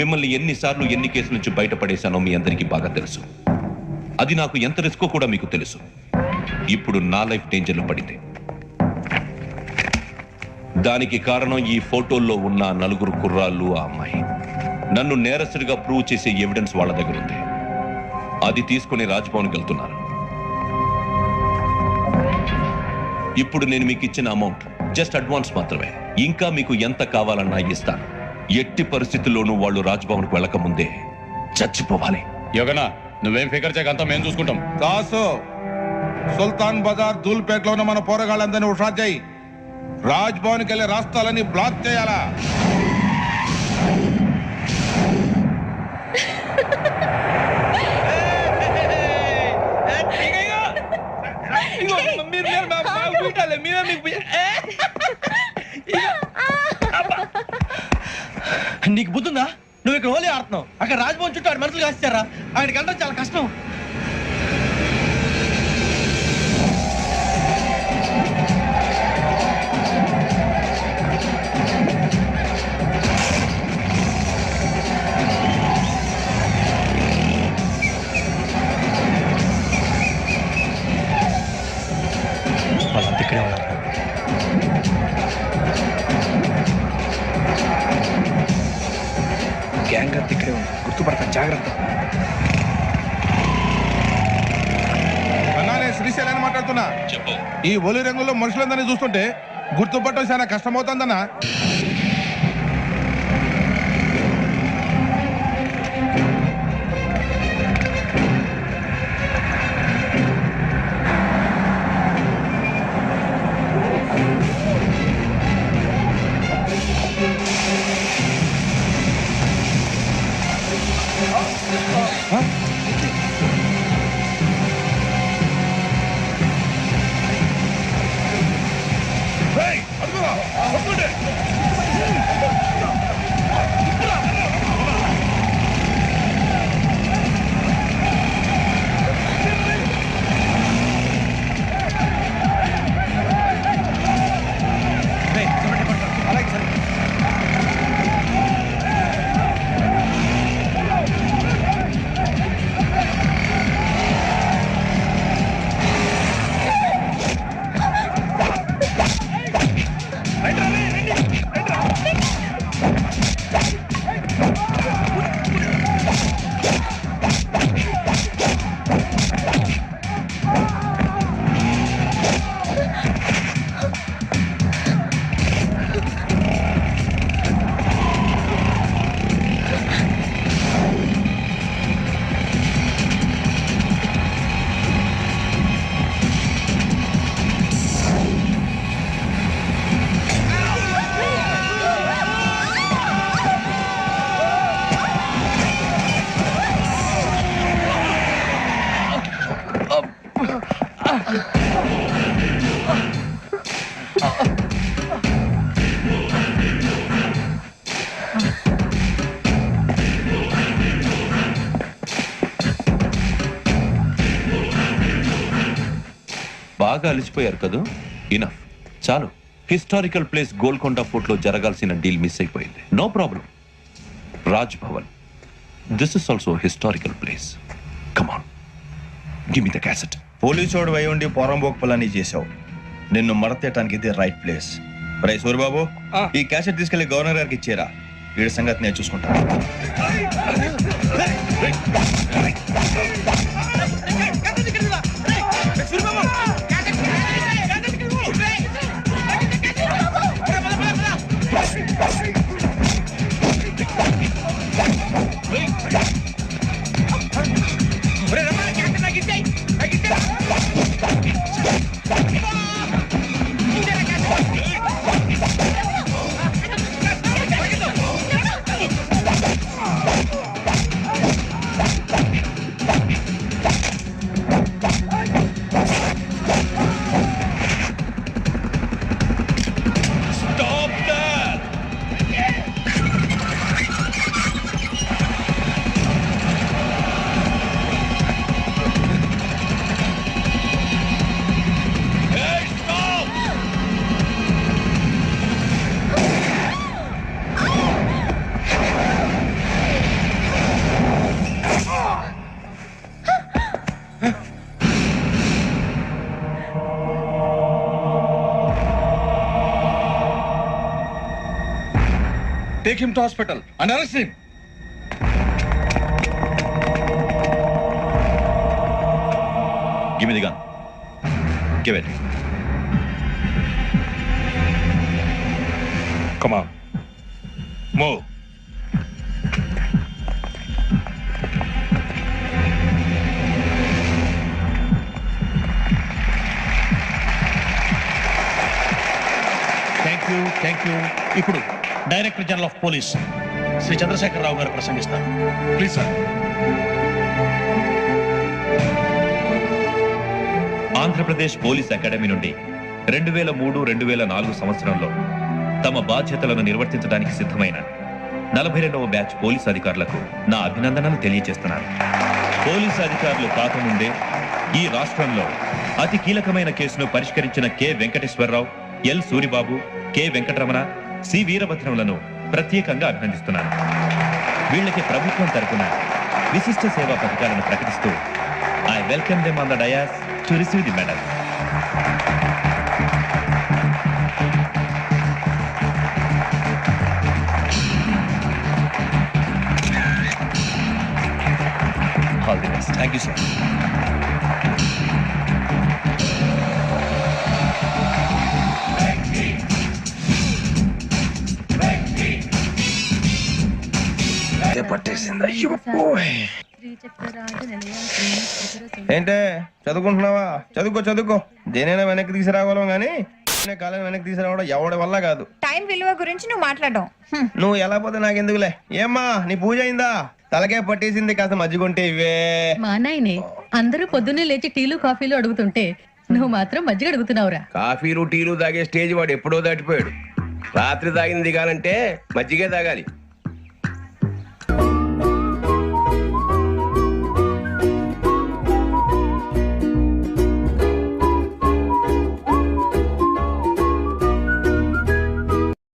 Speaker 5: మిమ్మల్ని ఎన్నిసార్లు ఎన్ని కేసుల నుంచి బయటపడేశానో మీ అందరికీ బాగా తెలుసు. అది నాకు ఎంత రిస్కో కూడా మీకు తెలుసు. ఇప్పుడు నా లైఫ్ డేంజర్లో పడింది. దానికి కారణం ఈ ఫోటోల్లో ఉన్న 4 కుర్రాళ్ళు, ఆ అమ్మాయి. నన్ను నేరస్తుడిగా ప్రూవ్ చేసే ఎవిడెన్స్ వాళ్ళ దగ్గర ఉంది. అది తీసుకుని రాజ్భవన్కి వెళ్తున్నారు. ఇప్పుడు నేను మీకు ఇచ్చిన అమౌంట్ జస్ట్ అడ్వాన్స్ మాత్రమే. ఇంకా మీకు ఎంత కావాలన్నా ఇస్తాను. ఎట్టి పరిస్థితుల్లోనూ వాళ్ళు రాజ్భవన్కు వెళ్ళక ముందే చచ్చిపోవాలి.
Speaker 12: యోగనా, నువ్వేం ఫికర్ చేయకంతా మేము చూసుకుంటాం.
Speaker 10: దాసు, సుల్తాన్ బజార్ ధూల్పేటలో ఉన్న మన పోరగాళ్ళందరినీ హుషారు చేయి. రాజ్ భవన్కి వెళ్ళే రాష్ట్రాలని బ్లాక్ చేయాలా?
Speaker 11: నీకు బుద్ధుందా? నువ్వు ఇక్కడ హోలీ ఆడుతున్నావు, అక్కడ రాజ్భవన్ చుట్టూ ఆడి మనుషులు కాస్తారా? అక్కడికి వెళ్ళడం చాలా కష్టం. వాళ్ళంతా ఇక్కడే ఉన్నారు.
Speaker 12: గ్యాంగ్ అంతా ఇక్కడే ఉంది, గుర్తుపడతాను, జాగ్రత్త. అన్నా నేను శ్రీశైలాన్ని మాట్లాడుతున్నా. చెప్పు. ఈ ఒలి రంగులో మనుషులందరినీ చూస్తుంటే గుర్తుపట్టడం చాలా కష్టమవుతుందన్నా.
Speaker 5: బాగా అలిసిపోయారు కదూ? ఇనఫ్, చాలు. హిస్టారికల్ ప్లేస్ గోల్కొండ ఫోర్ట్ లో జరగాల్సిన డీల్ మిస్ అయిపోయింది. No problem. Raj Bhavan, this is also historical place. Come on, give me the cassette.
Speaker 1: పోలీసోడు అయి ఉండి పోరంబోక్ పలాని చేసావు. నిన్ను మడతేయటానికి ఇది రైట్ ప్లేస్. రై సూరిబాబు, ఈ క్యాసెట్ తీసుకెళ్లి గవర్నర్ గారికి ఇచ్చేరా. వీడి సంగతి నేను చూసుకుంటాను.
Speaker 12: Take him to hospital and arrest him.
Speaker 5: Give me the gun. Give it.
Speaker 12: Come on. Move.
Speaker 4: Thank you. ఇప్పుడు director general of police Shri Chandrasekhara Rao గారు ప్రసంగిస్తారు. Please sir.
Speaker 5: Andhra Pradesh police academy నుండి 2003-2004 సంవత్సరంలో తమ బాధ్యతలను నిర్వర్తించడానికి సిద్ధమైన 42వ బ్యాచ్ పోలీస్ అధికారులకు నా అభినందనలు తెలియజేస్తున్నాను. పోలీసు అధికారులు కాకముందే ఈ రాష్ట్రంలో అతి కీలకమైన కేసును పరిష్కరించిన K Venkateswara Rao, L Suribabu, K Venkataramana, C వీరభద్రములను ప్రత్యేకంగా అభినందిస్తున్నాను. వీళ్ళకి ప్రభుత్వం తరపున విశిష్ట సేవా పథకాలను ప్రకటిస్తూ I welcome them on the dais to receive the medal.
Speaker 1: పట్టేసింది ఏంటే చదువుకుంటున్నావా? చదువుకో దేనైనా వెనక్కి తీసుకురావాలం గానీ కాలం వెనక్కి తీసుకురావడం ఎవడి వల్ల కాదు.
Speaker 13: టైం విలువ గురించి నువ్వు మాట్లాడడం
Speaker 1: నువ్వు ఎలా పోతే నాకెందుకులే. ఏమ్మా నీ పూజ అయిందా? తలకే పట్టేసింది, కాస్త మజ్జిగుంటే ఇవే.
Speaker 13: మా నాయనే అందరూ పొద్దున్నే లేచి టీలు కాఫీలు అడుగుతుంటే నువ్వు మాత్రం మజ్జిగ అడుగుతున్నావురా.
Speaker 12: కాఫీలు టీలు తాగే స్టేజ్ వాడు ఎప్పుడో దాటిపోయాడు. రాత్రి తాగింది దిగాలంటే మజ్జిగే తాగాలి.